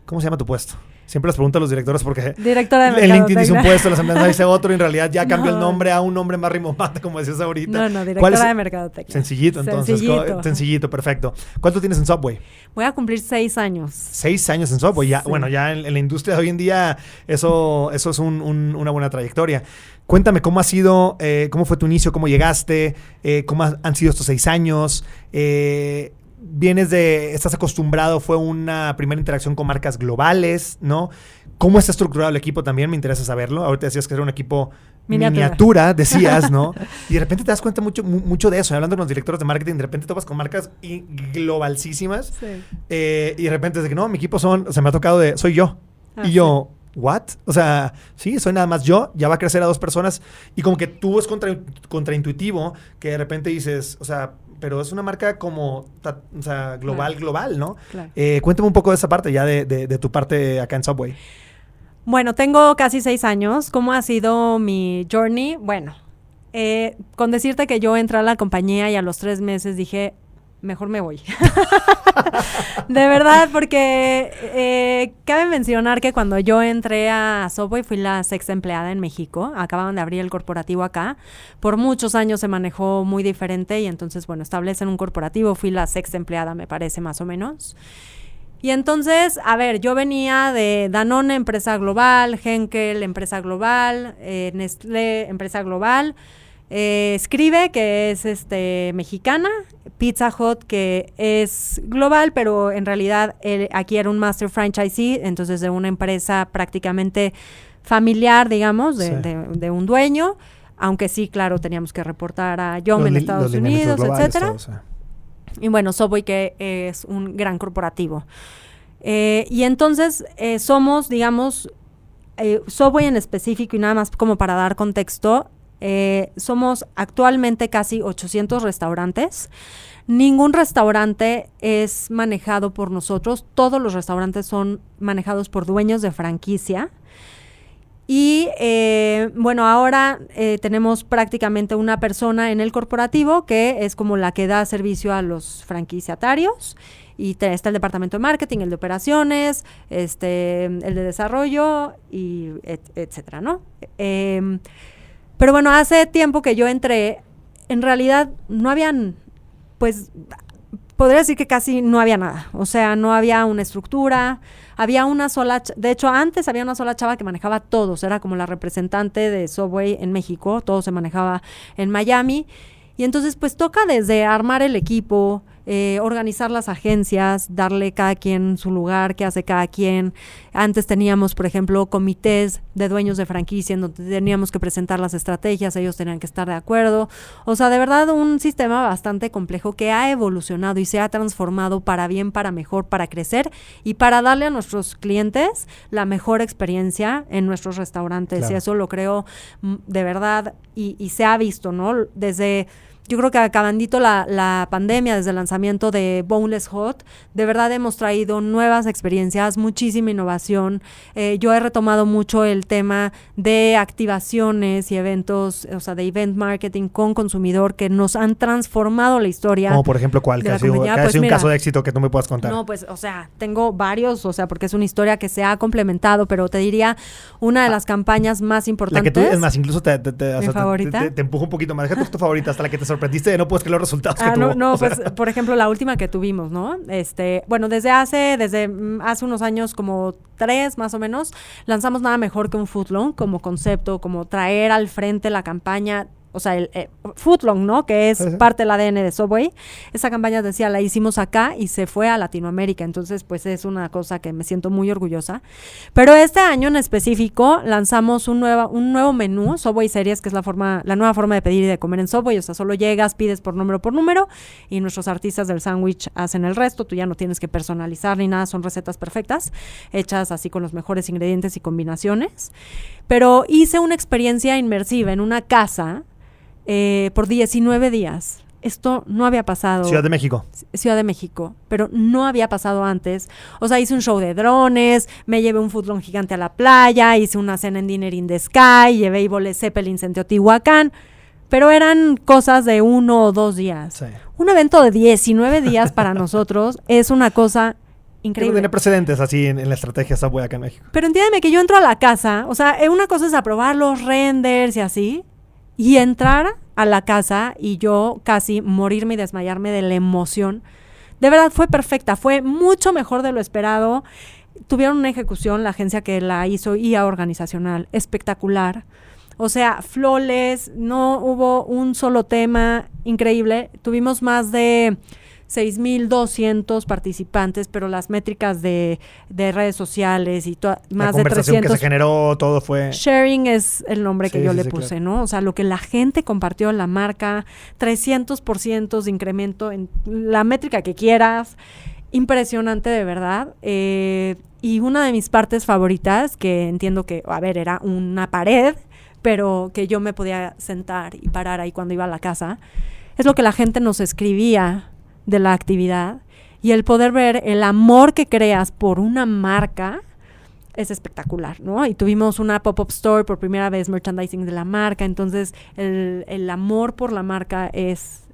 ¿Cómo se llama tu puesto? Siempre les pregunto a los directores porque directora de en LinkedIn dice un puesto, las empresas dice otro, y en realidad ya cambió el nombre a un nombre más rimbombante, como decías ahorita. No, directora de mercadotecnia. Sencillito, entonces. Sencillito, perfecto. ¿Cuánto tienes en Subway? Voy a cumplir 6 años. 6 años en Subway. Ya, bueno, ya en la industria de hoy en día eso es una buena trayectoria. Cuéntame cómo ha sido, cómo fue tu inicio, cómo llegaste, cómo han sido estos 6 años. Estás acostumbrado, fue una primera interacción con marcas globales, ¿no? ¿Cómo está estructurado el equipo también? Me interesa saberlo. Ahorita decías que era un equipo miniatura, decías, ¿no? Y de repente te das cuenta mucho de eso. Hablando con los directores de marketing, de repente topas con marcas globalísimas. Sí. Y de repente es de que no, mi equipo me ha tocado soy yo. Y yo, ¿what? O sea, sí, soy nada más yo, ya va a crecer a 2 personas. Y como que tú es contraintuitivo que de repente dices, o sea, pero es una marca como, o sea, global, ¿no? Claro. Cuéntame un poco de esa parte ya de tu parte acá en Subway. Bueno, tengo casi 6 años. ¿Cómo ha sido mi journey? Bueno, con decirte que yo entré a la compañía y a los 3 meses dije, mejor me voy. De verdad, porque cabe mencionar que cuando yo entré a Subway fui la 6ª empleada en México. Acababan de abrir el corporativo acá. Por muchos años se manejó muy diferente y entonces, bueno, establecen un corporativo. Fui la 6ª empleada, me parece, más o menos. Y entonces, a ver, yo venía de Danone, empresa global, Henkel, empresa global, Nestlé, empresa global, Scribe, que es mexicana, Pizza Hut, que es global, pero en realidad aquí era un master franchisee, entonces de una empresa prácticamente familiar, digamos, Sí. de un dueño, aunque sí, claro, teníamos que reportar a Yum en Estados Unidos, globales, etcétera. todo, sí. Y bueno, Subway, que es un gran corporativo. Y entonces somos, digamos, Subway en específico, y nada más como para dar contexto, somos actualmente casi 800 restaurantes. Ningún restaurante es manejado por nosotros. Todos los restaurantes son manejados por dueños de franquicia. Y bueno, ahora tenemos prácticamente una persona en el corporativo que es como la que da servicio a los franquiciatarios. Y está el departamento de marketing, el de operaciones, el de desarrollo, y etcétera, ¿no? Pero bueno, hace tiempo que yo entré, en realidad no habían, pues, podría decir que casi no había nada. O sea, no había una estructura, había una sola, de hecho antes había una sola chava que manejaba todos, era como la representante de Subway en México, todo se manejaba en Miami. Y entonces pues toca desde armar el equipo, organizar las agencias, darle cada quien su lugar, qué hace cada quien. Antes teníamos, por ejemplo, comités de dueños de franquicia en donde teníamos que presentar las estrategias, ellos tenían que estar de acuerdo. O sea, de verdad un sistema bastante complejo que ha evolucionado y se ha transformado para bien, para mejor, para crecer y para darle a nuestros clientes la mejor experiencia en nuestros restaurantes. Claro. Y eso lo creo de verdad y se ha visto, ¿no? Desde... Yo creo que acabandito la pandemia, desde el lanzamiento de Boneless Hot, de verdad hemos traído nuevas experiencias, muchísima innovación. Yo he retomado mucho el tema de activaciones y eventos, o sea, de event marketing con consumidor que nos han transformado la historia. Como por ejemplo, ¿cuál? Que ha sido Pues un mira, caso de éxito que tú me puedas contar. No, pues, o sea, tengo varios, o sea, porque es una historia que se ha complementado, pero te diría una de las campañas más importantes. La que tú, es más, incluso te favorita. Te empujo un poquito más. Deja tu favorita hasta la que te sorprendiste de no puedes creer los resultados que tuvo. No, pues, por ejemplo, la última que tuvimos, ¿no? Bueno, desde hace unos años, como 3 más o menos, lanzamos Nada Mejor que un Footlong como concepto, como traer al frente la campaña. O sea, el Footlong, ¿no? Que es parte del ADN de Subway. Esa campaña, decía, la hicimos acá y se fue a Latinoamérica. Entonces, pues es una cosa que me siento muy orgullosa. Pero este año en específico lanzamos un nuevo menú, Subway Series, que es la nueva forma de pedir y de comer en Subway. O sea, solo llegas, pides por número y nuestros artistas del sándwich hacen el resto. Tú ya no tienes que personalizar ni nada, son recetas perfectas, hechas así con los mejores ingredientes y combinaciones. Pero hice una experiencia inmersiva en una casa por 19 días. Esto no había pasado. Ciudad de México. Ciudad de México, pero no había pasado antes. O sea, hice un show de drones, me llevé un footlong gigante a la playa, hice una cena en Dinner in the Sky, llevé y volé Zeppelins en Teotihuacán, pero eran cosas de 1 o 2 días. Sí. Un evento de 19 días para nosotros es una cosa increíble. No tiene precedentes así en la estrategia Subway acá en México. Pero entiéndeme que yo entro a la casa, o sea, una cosa es aprobar los renders y así, y entrar a la casa y yo casi morirme y desmayarme de la emoción. De verdad fue perfecta, fue mucho mejor de lo esperado. Tuvieron una ejecución, la agencia que la hizo, IA Organizacional, espectacular. O sea, flawless, no hubo un solo tema, increíble. Tuvimos más de 6,200 participantes, pero las métricas de redes sociales y más de 300. La conversación que se generó, todo fue... Sharing es el nombre que yo le puse, claro. ¿no? O sea, lo que la gente compartió en la marca, 300% de incremento en la métrica que quieras. Impresionante, de verdad. Y una de mis partes favoritas, que entiendo que, era una pared, pero que yo me podía sentar y parar ahí cuando iba a la casa, es lo que la gente nos escribía de la actividad, y el poder ver el amor que creas por una marca es espectacular, ¿no? Y tuvimos una pop-up store por primera vez, merchandising de la marca, entonces el amor por la marca es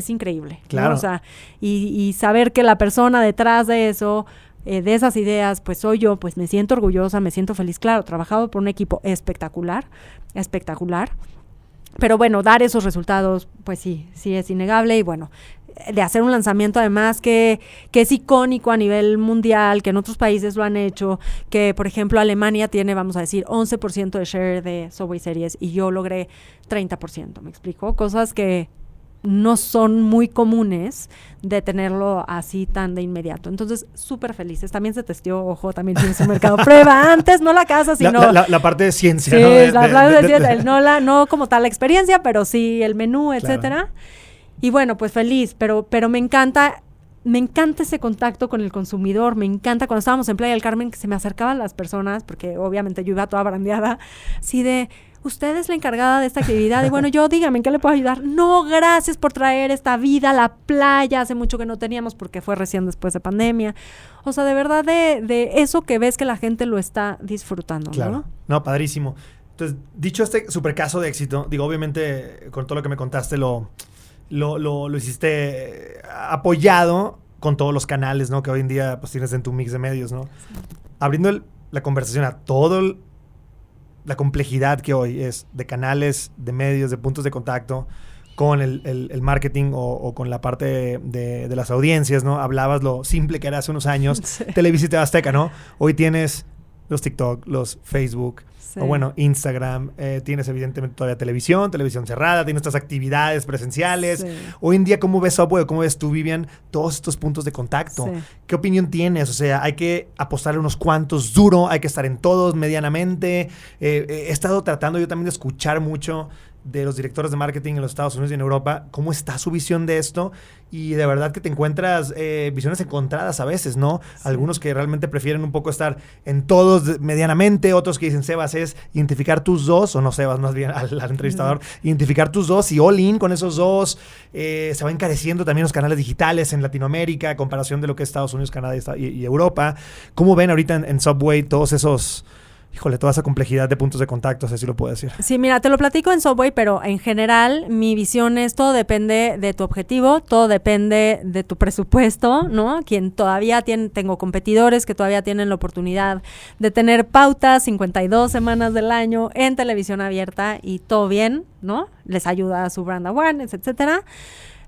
increíble, ¿no? Claro. O sea, y saber que la persona detrás de eso, de esas ideas, pues soy yo, pues me siento orgullosa, me siento feliz. Claro, trabajado por un equipo espectacular, pero bueno, dar esos resultados, pues sí es innegable. Y bueno, de hacer un lanzamiento además que es icónico a nivel mundial, que en otros países lo han hecho, que por ejemplo Alemania tiene, vamos a decir, 11% de share de Subway Series y yo logré 30%, ¿me explico? Cosas que no son muy comunes de tenerlo así tan de inmediato. Entonces, súper felices. También se testeó, ojo, también tiene su mercado prueba antes, no la casa, sino... La parte de ciencia, sí, ¿no? la parte de ciencia, no como tal la experiencia, pero sí el menú, etcétera. Claro. Y bueno, pues feliz, pero me encanta ese contacto con el consumidor, me encanta cuando estábamos en Playa del Carmen que se me acercaban las personas, porque obviamente yo iba toda brandeada, así de... Usted es la encargada de esta actividad y bueno, yo dígame, ¿en qué le puedo ayudar? No, gracias por traer esta vida a la playa, hace mucho que no teníamos porque fue recién después de pandemia. O sea, de verdad de eso que ves que la gente lo está disfrutando, claro. ¿no? No, padrísimo. Entonces, dicho este super caso de éxito, digo, obviamente con todo lo que me contaste lo hiciste apoyado con todos los canales, ¿no? Que hoy en día pues tienes en tu mix de medios, ¿no? Sí. Abriendo la conversación a todo la complejidad que hoy es de canales, de medios, de puntos de contacto con el marketing o con la parte de las audiencias, ¿no? Hablabas lo simple que era hace unos años, sí. Televisa y TV Azteca, ¿no? Hoy tienes los TikTok, los Facebook, sí. O bueno, Instagram, tienes evidentemente todavía televisión cerrada, tienes estas actividades presenciales. Sí. Hoy en día, ¿cómo ves Subway? ¿Cómo ves tú, Vivian, todos estos puntos de contacto? Sí. ¿Qué opinión tienes? O sea, hay que apostarle unos cuantos duro, hay que estar en todos medianamente. He estado tratando yo también de escuchar mucho de los directores de marketing en los Estados Unidos y en Europa, cómo está su visión de esto, y de verdad que te encuentras visiones encontradas a veces, ¿no? Sí. Algunos que realmente prefieren un poco estar en todos medianamente, otros que dicen, Sebas, es identificar tus dos, o no Sebas, más bien al entrevistador, identificar tus dos y all in con esos dos. Se va encareciendo también los canales digitales en Latinoamérica, a comparación de lo que es Estados Unidos, Canadá y Europa. ¿Cómo ven ahorita en Subway todos esos... Híjole, toda esa complejidad de puntos de contacto, así lo puedo decir? Sí, mira, te lo platico en Subway, pero en general mi visión es todo depende de tu objetivo, todo depende de tu presupuesto, ¿no? Quien todavía tengo competidores que todavía tienen la oportunidad de tener pautas 52 semanas del año en televisión abierta y todo bien, ¿no? Les ayuda a su brand awareness, etcétera.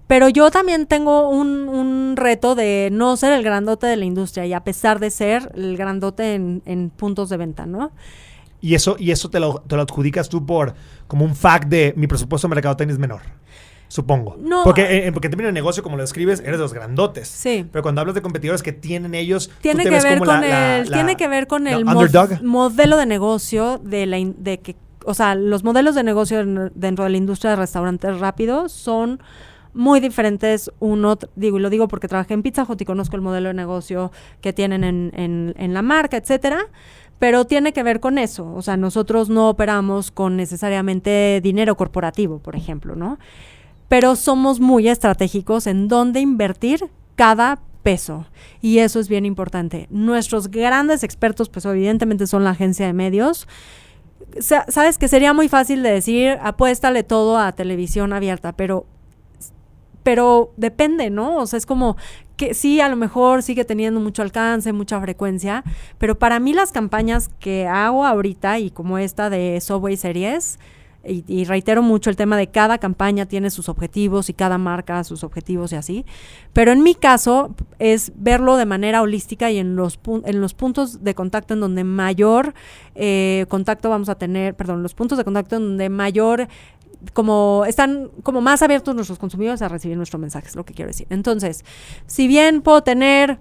Pero yo también tengo un reto de no ser el grandote de la industria y a pesar de ser el grandote en puntos de venta, ¿no? Y eso te lo adjudicas tú por como un fact de mi presupuesto de mercadotecnia es menor, supongo. No. Porque en términos de negocio, como lo describes, eres de los grandotes. Sí. Pero cuando hablas de competidores que tienen ellos, tiene que ver con el modelo de negocio de que, o sea, los modelos de negocio dentro de la industria de restaurantes rápidos son muy diferentes. Uno, digo, y lo digo porque trabajé en Pizza Hut y conozco el modelo de negocio que tienen en la marca, etcétera, pero tiene que ver con eso. O sea, nosotros no operamos con necesariamente dinero corporativo, por ejemplo, ¿no? Pero somos muy estratégicos en dónde invertir cada peso, y eso es bien importante. Nuestros grandes expertos, pues evidentemente son la agencia de medios. Sabes que sería muy fácil de decir, apuéstale todo a televisión abierta, pero depende, ¿no? O sea, es como que sí, a lo mejor sigue teniendo mucho alcance, mucha frecuencia, pero para mí las campañas que hago ahorita y como esta de Subway Series, y reitero mucho el tema de cada campaña tiene sus objetivos y cada marca sus objetivos y así, pero en mi caso es verlo de manera holística y en los puntos de contacto en donde mayor contacto vamos a tener, los puntos de contacto en donde mayor como están como más abiertos nuestros consumidores a recibir nuestro mensaje, es lo que quiero decir. Entonces, si bien puedo tener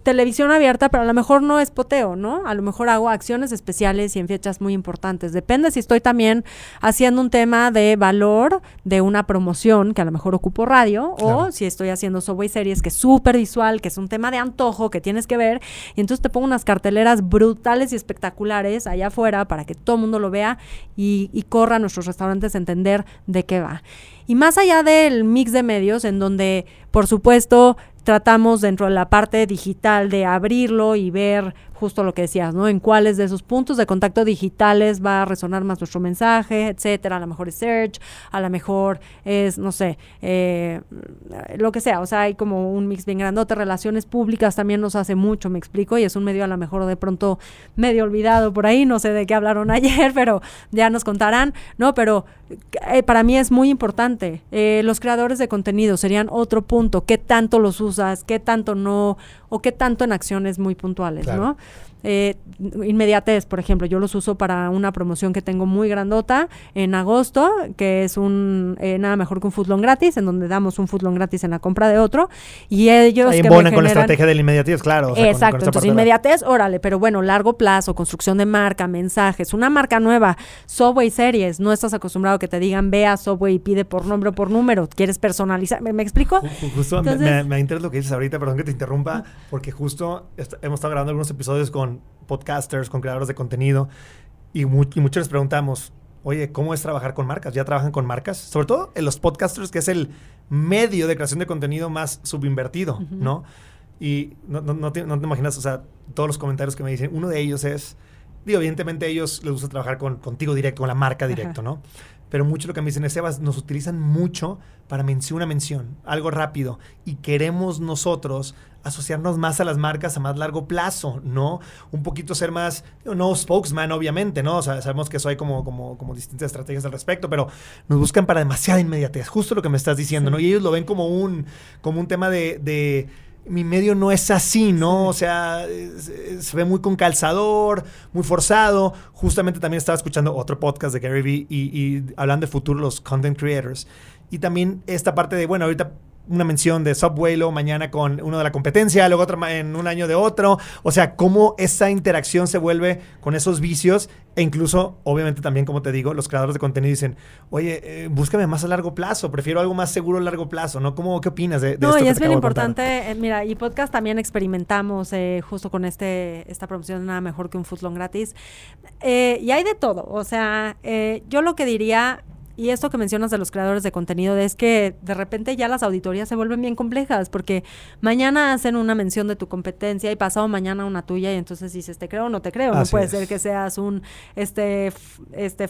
televisión abierta, pero a lo mejor no es poteo, ¿no? A lo mejor hago acciones especiales y en fechas muy importantes. Depende si estoy también haciendo un tema de valor de una promoción que a lo mejor ocupo radio, claro, o si estoy haciendo Subway Series, que es súper visual, que es un tema de antojo que tienes que ver, y entonces te pongo unas carteleras brutales y espectaculares allá afuera para que todo el mundo lo vea y corra a nuestros restaurantes a entender de qué va. Y más allá del mix de medios, en donde, por supuesto, tratamos dentro de la parte digital de abrirlo y ver justo lo que decías, ¿no? En cuáles de esos puntos de contacto digitales va a resonar más nuestro mensaje, etcétera. A lo mejor es search, a lo mejor es, no sé, lo que sea. O sea, hay como un mix bien grandote. Relaciones públicas también nos hace mucho, me explico, y es un medio a lo mejor de pronto medio olvidado por ahí. No sé de qué hablaron ayer, pero ya nos contarán, ¿no? Pero para mí es muy importante. Los creadores de contenido serían otro punto. ¿Qué tanto los usas? ¿Qué tanto no? ¿O qué tanto en acciones muy puntuales, claro, ¿no? Inmediatez, por ejemplo, yo los uso para una promoción que tengo muy grandota en agosto, que es nada mejor que un footlong gratis, en donde damos un footlong gratis en la compra de otro, y ellos ahí que embonan me con la generan... estrategia de la inmediatez, claro. O sea, Exacto, con esa entonces parte de inmediatez, órale, pero bueno, largo plazo, construcción de marca, mensajes, una marca nueva, Subway Series, no estás acostumbrado a que te digan ve a Subway y pide por nombre o por número, quieres personalizar, ¿me explico? Justo Entonces, me interesa lo que dices ahorita, perdón que te interrumpa, porque justo hemos estado grabando algunos episodios con podcasters, con creadores de contenido, y muchos les preguntamos, oye, ¿cómo es trabajar con marcas? ¿Ya trabajan con marcas? Sobre todo en los podcasters, que es el medio de creación de contenido más subinvertido, ¿no? Y no te imaginas, o sea, todos los comentarios que me dicen, uno de ellos es, evidentemente a ellos les gusta trabajar contigo directo, con la marca directo, ¿no? Pero mucho lo que me dicen es, Sebas, nos utilizan mucho para una mención, algo rápido, y queremos nosotros asociarnos más a las marcas a más largo plazo, ¿no? Un poquito ser más, no spokesman, obviamente, ¿no? O sea, sabemos que eso hay como distintas estrategias al respecto, pero nos buscan para demasiada inmediatez, justo lo que me estás diciendo, ¿no? Y ellos lo ven como un tema de mi medio no es así, ¿no? O sea, se ve muy con calzador, muy forzado. Justamente también estaba escuchando otro podcast de Gary Vee y hablan de futuro los content creators. Y también esta parte de, bueno, ahorita una mención de Subway, luego mañana con uno de la competencia, luego otro en un año de otro. O sea, cómo esa interacción se vuelve con esos vicios e incluso, obviamente también, como te digo, los creadores de contenido dicen, oye, búscame más a largo plazo, prefiero algo más seguro a largo plazo, ¿no? ¿Qué opinas de esto? No, y que es te bien acabo de contar? importante, mira, y podcast también experimentamos justo con esta promoción Nada Mejor que un Footlong gratis, y hay de todo, o sea, yo lo que diría... Y esto que mencionas de los creadores de contenido es que de repente ya las auditorías se vuelven bien complejas porque mañana hacen una mención de tu competencia y pasado mañana una tuya y entonces dices, ¿te creo o no te creo? No puede ser que seas un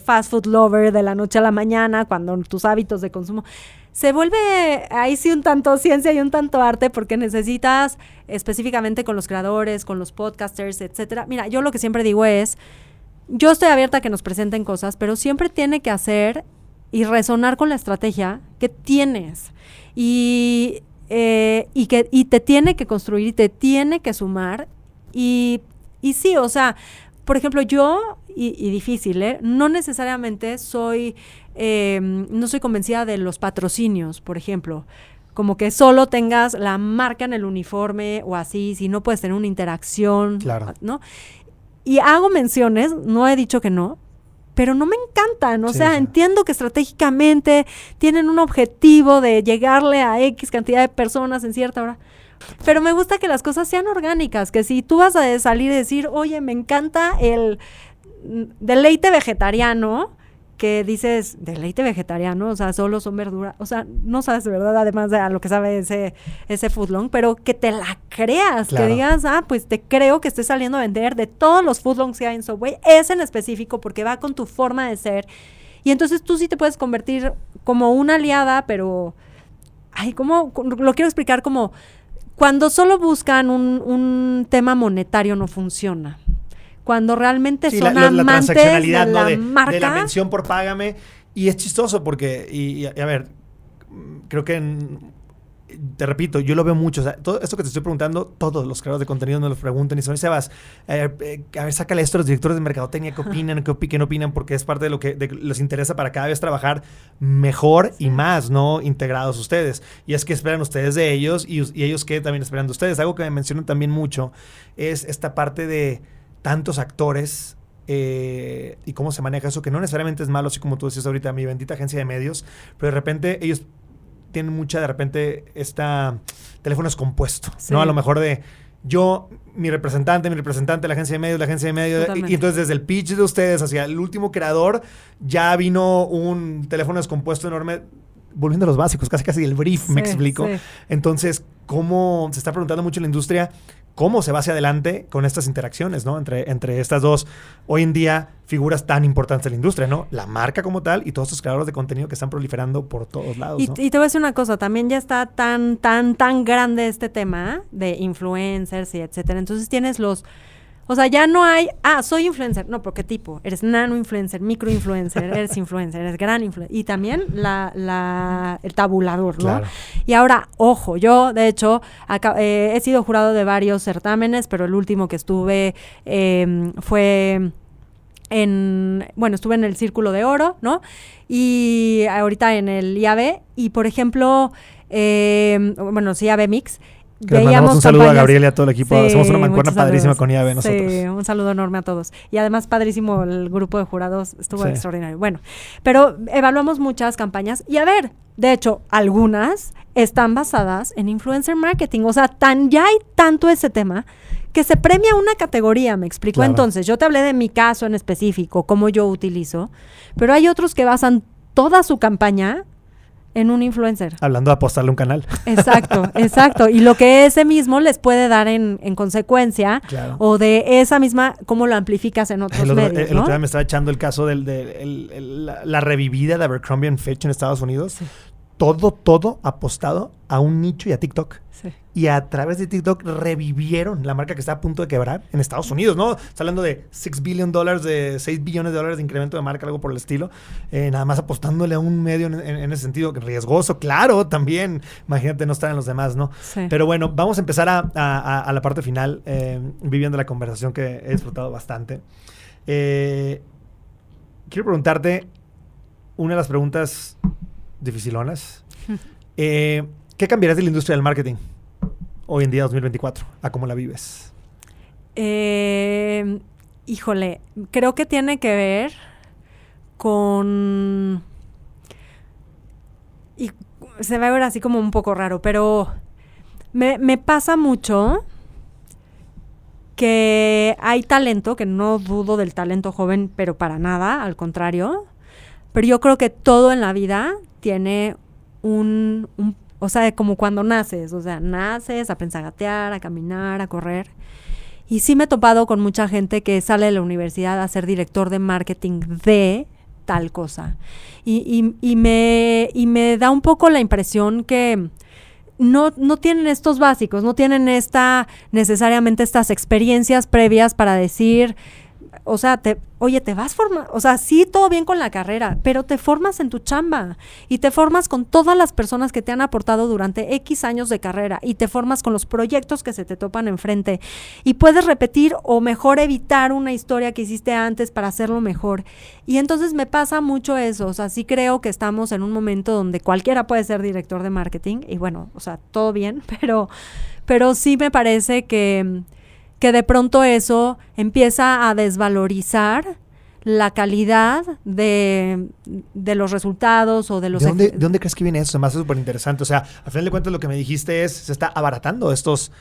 fast food lover de la noche a la mañana cuando tus hábitos de consumo... Se vuelve ahí sí un tanto ciencia y un tanto arte porque necesitas específicamente con los creadores, con los podcasters, etcétera. Mira, yo lo que siempre digo es, yo estoy abierta a que nos presenten cosas, pero siempre tiene que hacer... y resonar con la estrategia que tienes y te tiene que construir y te tiene que sumar y sí, o sea, por ejemplo, yo, y difícil, no necesariamente no soy convencida de los patrocinios, por ejemplo, como que solo tengas la marca en el uniforme o así, si no puedes tener una interacción, claro, ¿no? Y hago menciones, no he dicho que no, pero no me encantan, o sea, entiendo que estratégicamente tienen un objetivo de llegarle a X cantidad de personas en cierta hora, pero me gusta que las cosas sean orgánicas, que si tú vas a salir y decir, oye, me encanta el deleite vegetariano, que dices, deleite vegetariano, o sea, solo son verduras, o sea, no sabes de verdad, además de a lo que sabe ese footlong, pero que te la creas, claro. Que digas, pues te creo que estés saliendo a vender de todos los footlongs que hay en Subway, ese en específico, porque va con tu forma de ser, y entonces tú sí te puedes convertir como una aliada, pero, como, lo quiero explicar como, cuando solo buscan un tema monetario no funciona. Cuando realmente son amantes transaccionalidad, de la marca. De la mención por págame. Y es chistoso porque, y a ver, creo que, te repito, yo lo veo mucho. O sea, todo esto que te estoy preguntando, todos los creadores de contenido nos lo preguntan y son, Sebas, a ver, sácale esto a los directores de mercadotecnia, ¿qué opinan? ¿Qué no opinan? Porque es parte de lo que les interesa para cada vez trabajar mejor y más, ¿no? Integrados ustedes. Y es que esperan ustedes de ellos y ellos que también esperan de ustedes. Algo que me mencionan también mucho es esta parte de tantos actores y cómo se maneja eso, que no necesariamente es malo, así como tú decías ahorita, mi bendita agencia de medios, pero de repente ellos tienen mucha, de repente, teléfonos compuestos, ¿no? A lo mejor de mi representante, la agencia de medios, y entonces desde el pitch de ustedes hacia el último creador, ya vino un teléfono descompuesto enorme, volviendo a los básicos, casi el brief, me explico. Sí. Entonces, ¿cómo se está preguntando mucho en la industria? ¿Cómo se va hacia adelante con estas interacciones, ¿no? Entre estas dos, hoy en día, figuras tan importantes de la industria, ¿no? La marca como tal y todos estos creadores de contenido que están proliferando por todos lados, ¿no? Y te voy a decir una cosa, también ya está tan grande este tema de influencers y etcétera. Entonces tienes O sea, ya no hay, soy influencer. No, ¿pero qué tipo? Eres nano influencer, micro influencer, eres influencer, eres gran influencer. Y también el tabulador, ¿no? Claro. Y ahora, ojo, yo de hecho he sido jurado de varios certámenes, pero el último que estuve fue estuve en el Círculo de Oro, ¿no? Y ahorita en el IAB, y por ejemplo, IAB Mix. Le mandamos un saludo a Gabriel y a todo el equipo. Sí, somos una mancuerna padrísima con IAB nosotros. Sí, un saludo enorme a todos. Y además padrísimo el grupo de jurados, estuvo extraordinario. Bueno, pero evaluamos muchas campañas y a ver, de hecho, algunas están basadas en influencer marketing. O sea, ya hay tanto ese tema que se premia una categoría, me explico. Claro. Entonces, yo te hablé de mi caso en específico, cómo yo utilizo, pero hay otros que basan toda su campaña en un influencer. Hablando de apostarle un canal. Exacto. Y lo que ese mismo les puede dar en consecuencia, claro. O de esa misma, cómo lo amplificas en otros medios, El otro día me estaba echando el caso la revivida de Abercrombie & Fitch en Estados Unidos. Sí. Todo apostado a un nicho y a TikTok. Sí. Y a través de TikTok revivieron la marca que está a punto de quebrar en Estados Unidos, ¿no? Está hablando de $6 billion, de $6 billones de incremento de marca, algo por el estilo. Nada más apostándole a un medio en ese sentido riesgoso. Claro, también. Imagínate no estar en los demás, ¿no? Sí. Pero bueno, vamos a empezar a la parte final, viviendo la conversación que he disfrutado bastante. Quiero preguntarte una de las preguntas dificilonas. ¿Qué cambiarías de la industria del marketing hoy en día, 2024, a cómo la vives? Híjole, creo que tiene que ver con... Y se va a ver así como un poco raro, pero me pasa mucho que hay talento, que no dudo del talento joven, pero para nada, al contrario. Pero yo creo que todo en la vida tiene o sea, como cuando naces, naces, aprendes a gatear, a caminar, a correr. Y sí me he topado con mucha gente que sale de la universidad a ser director de marketing de tal cosa. Y me da un poco la impresión que no tienen estos básicos, no tienen necesariamente estas experiencias previas para decir... O sea, te vas formando, o sea, sí, todo bien con la carrera, pero te formas en tu chamba y te formas con todas las personas que te han aportado durante X años de carrera y te formas con los proyectos que se te topan enfrente y puedes repetir o mejor evitar una historia que hiciste antes para hacerlo mejor. Y entonces me pasa mucho eso, o sea, sí creo que estamos en un momento donde cualquiera puede ser director de marketing y bueno, o sea, todo bien, pero sí me parece que de pronto eso empieza a desvalorizar la calidad de los resultados o de los... ¿De dónde crees que viene eso? Se me hace súper interesante. O sea, al final de cuentas lo que me dijiste es, se está abaratando estos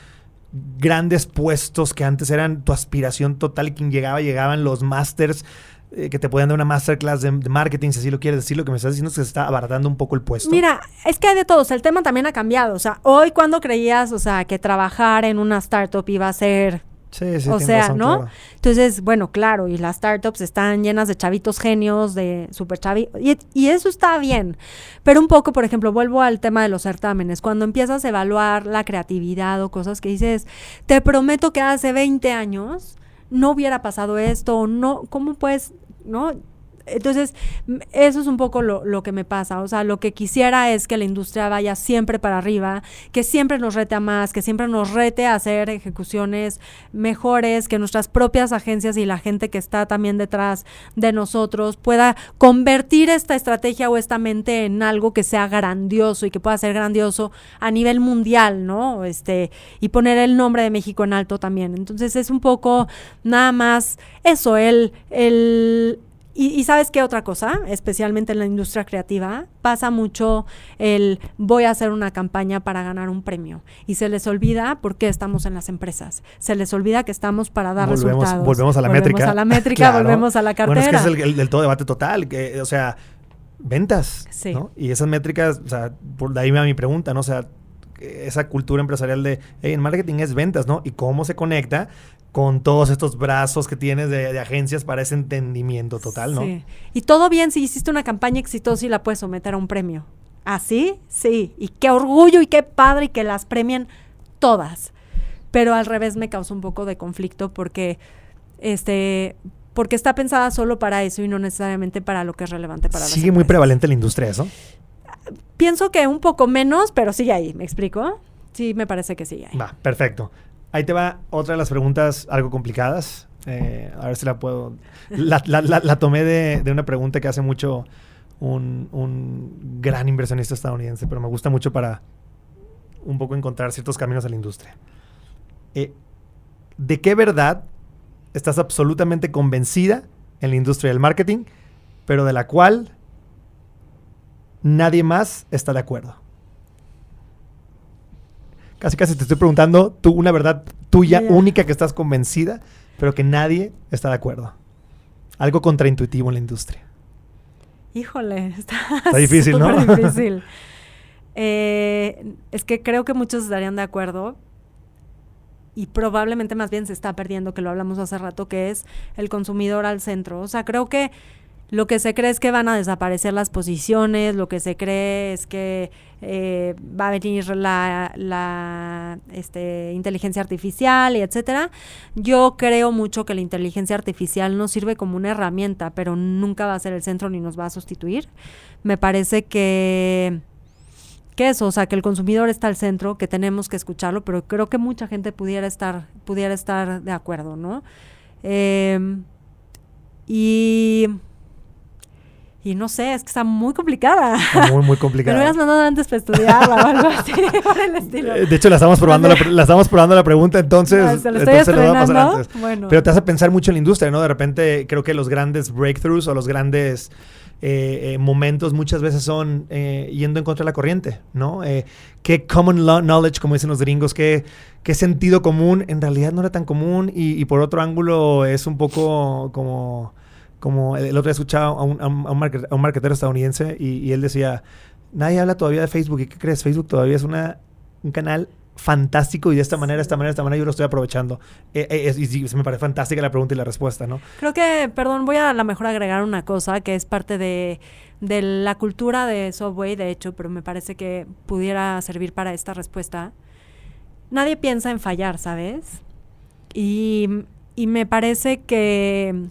grandes puestos que antes eran tu aspiración total y quien llegaban los másters que te podían dar una masterclass de marketing, si así lo quieres decir. Lo que me estás diciendo es que se está abaratando un poco el puesto. Mira, es que hay de todo. O sea, el tema también ha cambiado. O sea, hoy cuando creías, o sea, que trabajar en una startup iba a ser... Sí, o sea, razón, ¿no? Claro. Entonces, bueno, claro, y las startups están llenas de chavitos genios, de super chavitos, y eso está bien. Pero un poco, por ejemplo, vuelvo al tema de los certámenes. Cuando empiezas a evaluar la creatividad o cosas que dices, te prometo que hace 20 años no hubiera pasado esto, o no, ¿cómo puedes, no? Entonces, eso es un poco lo que me pasa. O sea, lo que quisiera es que la industria vaya siempre para arriba, que siempre nos rete a más, que siempre nos rete a hacer ejecuciones mejores, que nuestras propias agencias y la gente que está también detrás de nosotros pueda convertir esta estrategia o esta mente en algo que sea grandioso y que pueda ser grandioso a nivel mundial, ¿no? Y poner el nombre de México en alto también. Entonces, es un poco nada más eso, Y ¿sabes qué otra cosa? Especialmente en la industria creativa, pasa mucho voy a hacer una campaña para ganar un premio. Y se les olvida por qué estamos en las empresas. Se les olvida que estamos para dar resultados. Volvemos a la métrica. Volvemos a la métrica, claro. Volvemos a la cartera. Bueno, es que es el todo debate total. O sea, ventas, sí. ¿no? Y esas métricas, o sea, por de ahí me va mi pregunta, ¿no? O sea, esa cultura empresarial de, en marketing es ventas, ¿no? Y cómo se conecta con todos estos brazos que tienes de agencias para ese entendimiento total, ¿no? Sí. Y todo bien si hiciste una campaña exitosa y la puedes someter a un premio. ¿Así? Sí. Y qué orgullo y qué padre y que las premien todas. Pero al revés me causa un poco de conflicto porque porque está pensada solo para eso y no necesariamente para lo que es relevante para las ¿Sigue muy prevalente en la industria eso? Pienso que un poco menos, pero sigue ahí, ¿me explico? Sí, me parece que sigue ahí. Va, perfecto. Ahí te va otra de las preguntas algo complicadas. A ver si la puedo... La tomé de una pregunta que hace mucho un gran inversionista estadounidense, pero me gusta mucho para un poco encontrar ciertos caminos a la industria. ¿De qué verdad estás absolutamente convencida en la industria del marketing, pero de la cual nadie más está de acuerdo? Casi te estoy preguntando tú una verdad tuya, única, que estás convencida, pero que nadie está de acuerdo. Algo contraintuitivo en la industria. Híjole, está difícil, ¿no? Difícil. Es que creo que muchos estarían de acuerdo y probablemente más bien se está perdiendo, que lo hablamos hace rato, que es el consumidor al centro. O sea, creo que lo que se cree es que van a desaparecer las posiciones, lo que se cree es que va a venir la inteligencia artificial y etcétera. Yo creo mucho que la inteligencia artificial nos sirve como una herramienta, pero nunca va a ser el centro ni nos va a sustituir. Me parece que eso, o sea, que el consumidor está al centro, que tenemos que escucharlo, pero creo que mucha gente pudiera estar de acuerdo, ¿no? Y no sé, es que está muy complicada. Muy, muy complicada. Me lo hubieras mandado antes para estudiarla o algo así, por el estilo. De hecho, la estamos probando la pregunta, entonces, no, entonces lo vamos a pasar antes. Bueno. Pero te hace pensar mucho en la industria, ¿no? De repente, creo que los grandes breakthroughs o los grandes momentos muchas veces son yendo en contra de la corriente, ¿no? Qué common knowledge, como dicen los gringos, qué sentido común, en realidad no era tan común y por otro ángulo es un poco como el otro día escuchaba a un marketero estadounidense y él decía, nadie habla todavía de Facebook. ¿Y qué crees? Facebook todavía es un canal fantástico y de esta manera yo lo estoy aprovechando. Y me parece fantástica la pregunta y la respuesta, ¿no? Creo que, voy a lo mejor agregar una cosa que es parte de la cultura de Subway, de hecho, pero me parece que pudiera servir para esta respuesta. Nadie piensa en fallar, ¿sabes? Y me parece que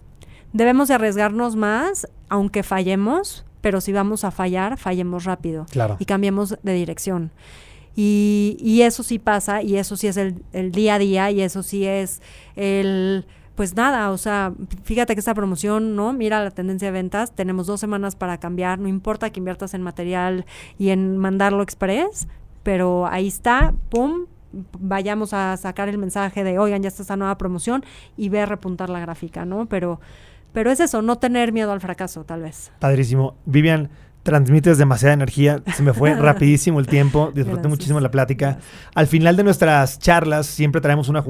debemos de arriesgarnos más, aunque fallemos, pero si vamos a fallar, fallemos rápido. Claro. Y cambiemos de dirección. Y eso sí pasa, y eso sí es el día a día, y eso sí es pues nada, o sea, fíjate que esta promoción, ¿no? Mira la tendencia de ventas, tenemos 2 semanas para cambiar, no importa que inviertas en material y en mandarlo express, pero ahí está, pum, vayamos a sacar el mensaje de, oigan, ya está esta nueva promoción, y ver repuntar la gráfica, ¿no? Pero es eso, no tener miedo al fracaso, tal vez. Padrísimo. Vivian, transmites demasiada energía. Se me fue rapidísimo el tiempo. Disfruté muchísimo la plática. Gracias. Al final de nuestras charlas siempre traemos una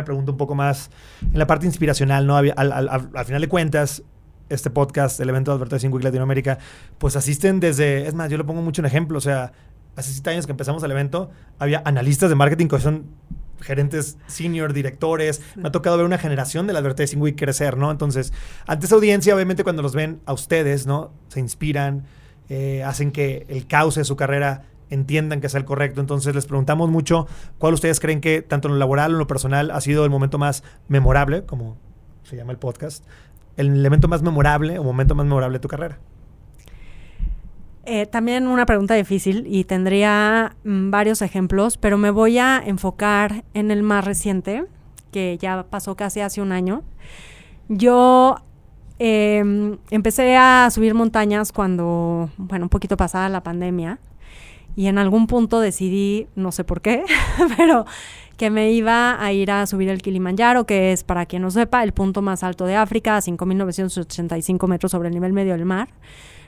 pregunta un poco más en la parte inspiracional, ¿no? Al final de cuentas, este podcast, el evento de Advertising Week Latinoamérica, pues asisten desde... Es más, yo le pongo mucho un ejemplo. O sea, hace 7 años que empezamos el evento, había analistas de marketing que son gerentes senior, directores. Me ha tocado ver una generación del Advertising Week crecer, ¿no? Entonces, ante esa audiencia, obviamente, cuando los ven a ustedes, ¿no? Se inspiran, hacen que el cauce de su carrera entiendan que sea el correcto. Entonces, les preguntamos mucho cuál ustedes creen que, tanto en lo laboral o en lo personal, ha sido el momento más memorable, como se llama el podcast, el evento más memorable o momento más memorable de tu carrera. También una pregunta difícil y tendría varios ejemplos, pero me voy a enfocar en el más reciente, que ya pasó casi hace 1 año. Yo empecé a subir montañas cuando, un poquito pasada la pandemia, y en algún punto decidí, no sé por qué, pero que me iba a ir a subir el Kilimanjaro, que es, para quien no sepa, el punto más alto de África, a 5.985 metros sobre el nivel medio del mar.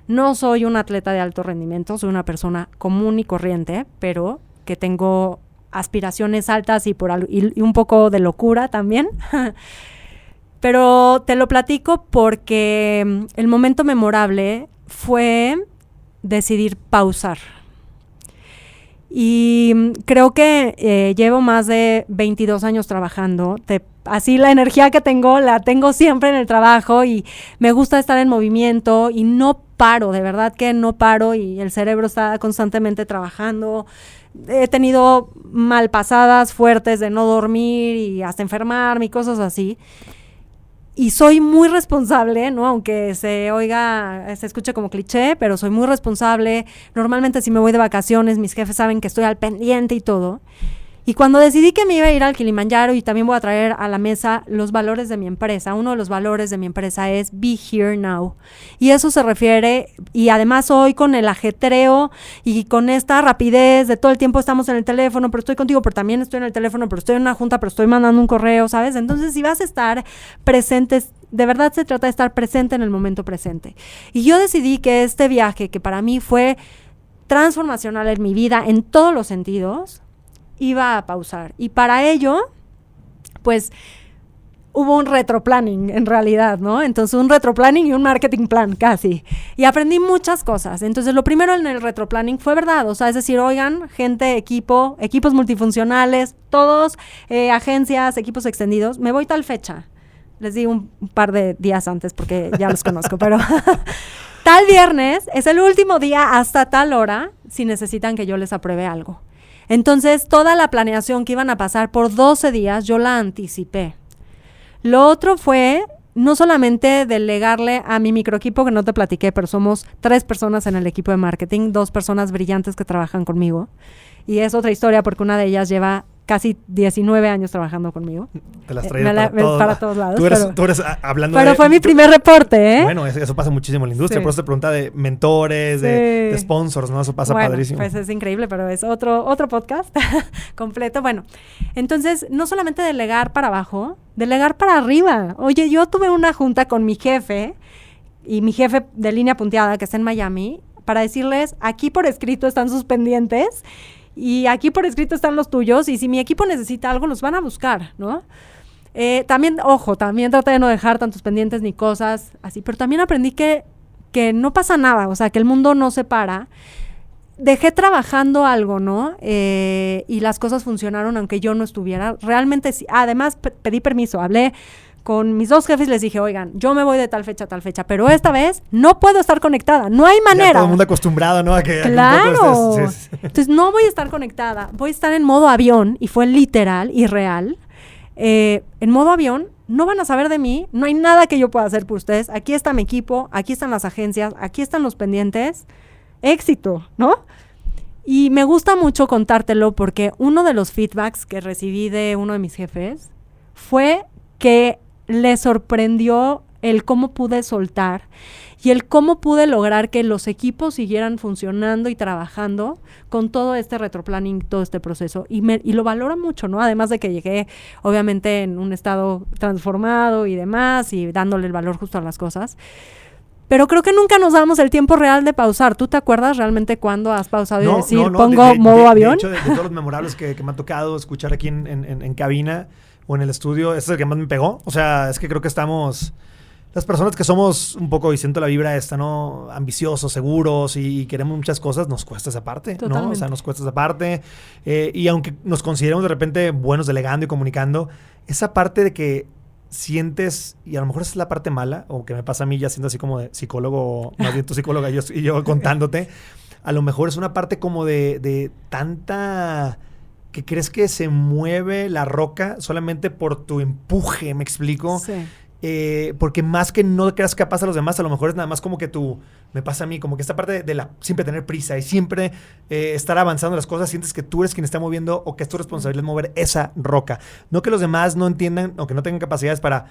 No soy un atleta de alto rendimiento, soy una persona común y corriente, pero que tengo aspiraciones altas y un poco de locura también. Pero te lo platico porque el momento memorable fue decidir pausar. Y creo que llevo más de 22 años trabajando. Así la energía que tengo, la tengo siempre en el trabajo y me gusta estar en movimiento y no paro, de verdad que no paro y el cerebro está constantemente trabajando. He tenido malpasadas fuertes de no dormir y hasta enfermarme y cosas así. Y soy muy responsable, ¿no? Aunque se escuche como cliché, pero soy muy responsable. Normalmente si me voy de vacaciones, mis jefes saben que estoy al pendiente y todo. Y cuando decidí que me iba a ir al Kilimanjaro y también voy a traer a la mesa los valores de mi empresa, uno de los valores de mi empresa es Be Here Now. Y eso se refiere, y además hoy con el ajetreo y con esta rapidez de todo el tiempo estamos en el teléfono, pero estoy contigo, pero también estoy en el teléfono, pero estoy en una junta, pero estoy mandando un correo, ¿sabes? Entonces, si vas a estar presentes, de verdad se trata de estar presente en el momento presente. Y yo decidí que este viaje, que para mí fue transformacional en mi vida en todos los sentidos, iba a pausar. Y para ello, pues, hubo un retroplanning en realidad, ¿no? Entonces, un retroplanning y un marketing plan, casi. Y aprendí muchas cosas. Entonces, lo primero en el retroplanning fue verdad. O sea, es decir, oigan, gente, equipos multifuncionales, todos, agencias, equipos extendidos, me voy tal fecha. Les di un par de días antes porque ya los conozco, pero tal viernes es el último día hasta tal hora si necesitan que yo les apruebe algo. Entonces, toda la planeación que iban a pasar por 12 días, yo la anticipé. Lo otro fue no solamente delegarle a mi microequipo, que no te platiqué, pero somos 3 personas en el equipo de marketing, 2 personas brillantes que trabajan conmigo. Y es otra historia porque una de ellas lleva casi 19 años trabajando conmigo. Te las traía para todos lados. Tú eres hablando pero fue mi primer reporte, ¿eh? Bueno, eso pasa muchísimo en la industria. Sí. Por eso te pregunta de mentores, de sponsors, ¿no? Eso pasa padrísimo. Pues es increíble, pero es otro podcast completo. Bueno, entonces, no solamente delegar para abajo, delegar para arriba. Oye, yo tuve una junta con mi jefe y mi jefe de línea punteada, que está en Miami, para decirles, aquí por escrito están sus pendientes y aquí por escrito están los tuyos, y si mi equipo necesita algo, los van a buscar, ¿no? También traté de no dejar tantos pendientes ni cosas así, pero también aprendí que no pasa nada, o sea, que el mundo no se para. Dejé trabajando algo, ¿no? Y las cosas funcionaron aunque yo no estuviera. Realmente sí. Además, pedí permiso, hablé con mis 2 jefes, les dije, oigan, yo me voy de tal fecha a tal fecha, pero esta vez no puedo estar conectada, no hay manera. Ya todo el mundo acostumbrado, ¿no? Claro. Entonces, no voy a estar conectada, voy a estar en modo avión, y fue literal y real. En modo avión, no van a saber de mí, no hay nada que yo pueda hacer por ustedes. Aquí está mi equipo, aquí están las agencias, aquí están los pendientes. Éxito, ¿no? Y me gusta mucho contártelo porque uno de los feedbacks que recibí de uno de mis jefes fue que le sorprendió el cómo pude soltar y el cómo pude lograr que los equipos siguieran funcionando y trabajando con todo este retroplanning, todo este proceso. Y lo valoro mucho, ¿no? Además de que llegué, obviamente, en un estado transformado y demás, y dándole el valor justo a las cosas. Pero creo que nunca nos damos el tiempo real de pausar. ¿Tú te acuerdas realmente cuándo has pausado y decir, pongo modo avión? De todos los memorables que me ha tocado escuchar aquí en cabina o en el estudio, ese es el que más me pegó. O sea, es que creo que estamos... Las personas que somos un poco, y siento la vibra esta, ¿no? Ambiciosos, seguros y queremos muchas cosas, nos cuesta esa parte, Totalmente. ¿no? O sea, nos cuesta esa parte. Y aunque nos consideremos de repente buenos delegando y comunicando, esa parte de que sientes, y a lo mejor esa es la parte mala, o que me pasa a mí ya siendo así como de psicólogo, más bien tu psicóloga y yo contándote, a lo mejor es una parte como de tanta... que crees que se mueve la roca solamente por tu empuje, ¿me explico? Sí. Porque más que no creas capaz a los demás, a lo mejor es nada más como que me pasa a mí, como que esta parte de siempre tener prisa y siempre estar avanzando las cosas, sientes que tú eres quien está moviendo o que es tu responsabilidad mover esa roca. No que los demás no entiendan o que no tengan capacidades para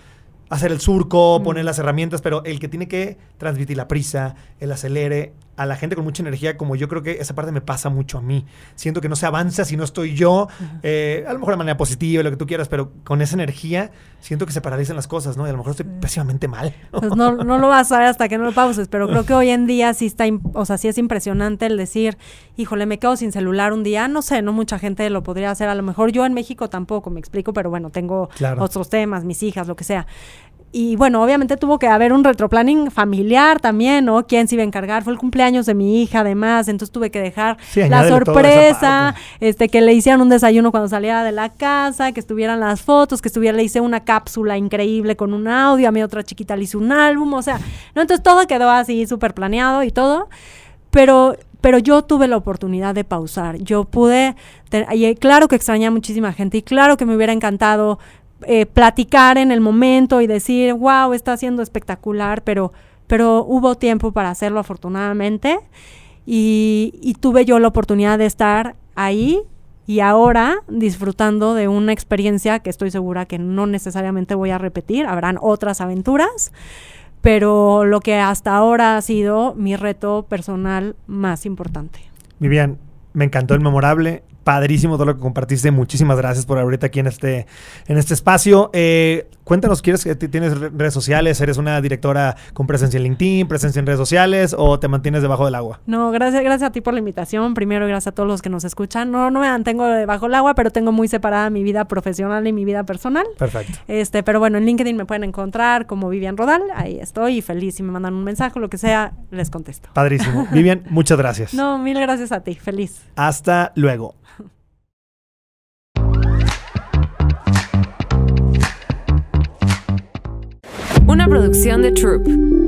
hacer el surco, poner las herramientas, pero el que tiene que transmitir la prisa, el acelere a la gente con mucha energía, como yo creo que esa parte me pasa mucho a mí. Siento que no se avanza si no estoy yo, a lo mejor de manera positiva, lo que tú quieras, pero con esa energía siento que se paralizan las cosas, ¿no? Y a lo mejor estoy pésimamente mal. Pues no lo vas a saber hasta que no lo pauses, pero creo que hoy en día sí sí es impresionante el decir, híjole, me quedo sin celular un día. No sé, no mucha gente lo podría hacer. A lo mejor yo en México tampoco, me explico, pero bueno, tengo otros temas, mis hijas, lo que sea. Y bueno, obviamente tuvo que haber un retroplanning familiar también, ¿no? ¿Quién se iba a encargar? Fue el cumpleaños de mi hija, además, entonces tuve que dejar la sorpresa, que le hicieran un desayuno cuando saliera de la casa, que estuvieran las fotos, le hice una cápsula increíble con un audio, a mi otra chiquita le hice un álbum, o sea, ¿no? Entonces todo quedó así súper planeado y todo, pero yo tuve la oportunidad de pausar. Yo pude, y claro que extrañé a muchísima gente y claro que me hubiera encantado platicar en el momento y decir, wow, está siendo espectacular, pero hubo tiempo para hacerlo afortunadamente y tuve yo la oportunidad de estar ahí y ahora disfrutando de una experiencia que estoy segura que no necesariamente voy a repetir, habrán otras aventuras, pero lo que hasta ahora ha sido mi reto personal más importante. Vivian, me encantó el memorable. Padrísimo todo lo que compartiste. Muchísimas gracias por ahorita aquí en este espacio. Cuéntanos, ¿tienes redes sociales? ¿Eres una directora con presencia en LinkedIn, presencia en redes sociales o te mantienes debajo del agua? No, gracias a ti por la invitación. Primero, gracias a todos los que nos escuchan. No me mantengo debajo del agua, pero tengo muy separada mi vida profesional y mi vida personal. Perfecto. Pero bueno, en LinkedIn me pueden encontrar como Vivian Rodal. Ahí estoy y feliz. Si me mandan un mensaje o lo que sea, les contesto. Padrísimo. Vivian, muchas gracias. No, mil gracias a ti. Feliz. Hasta luego. Una producción de Troop.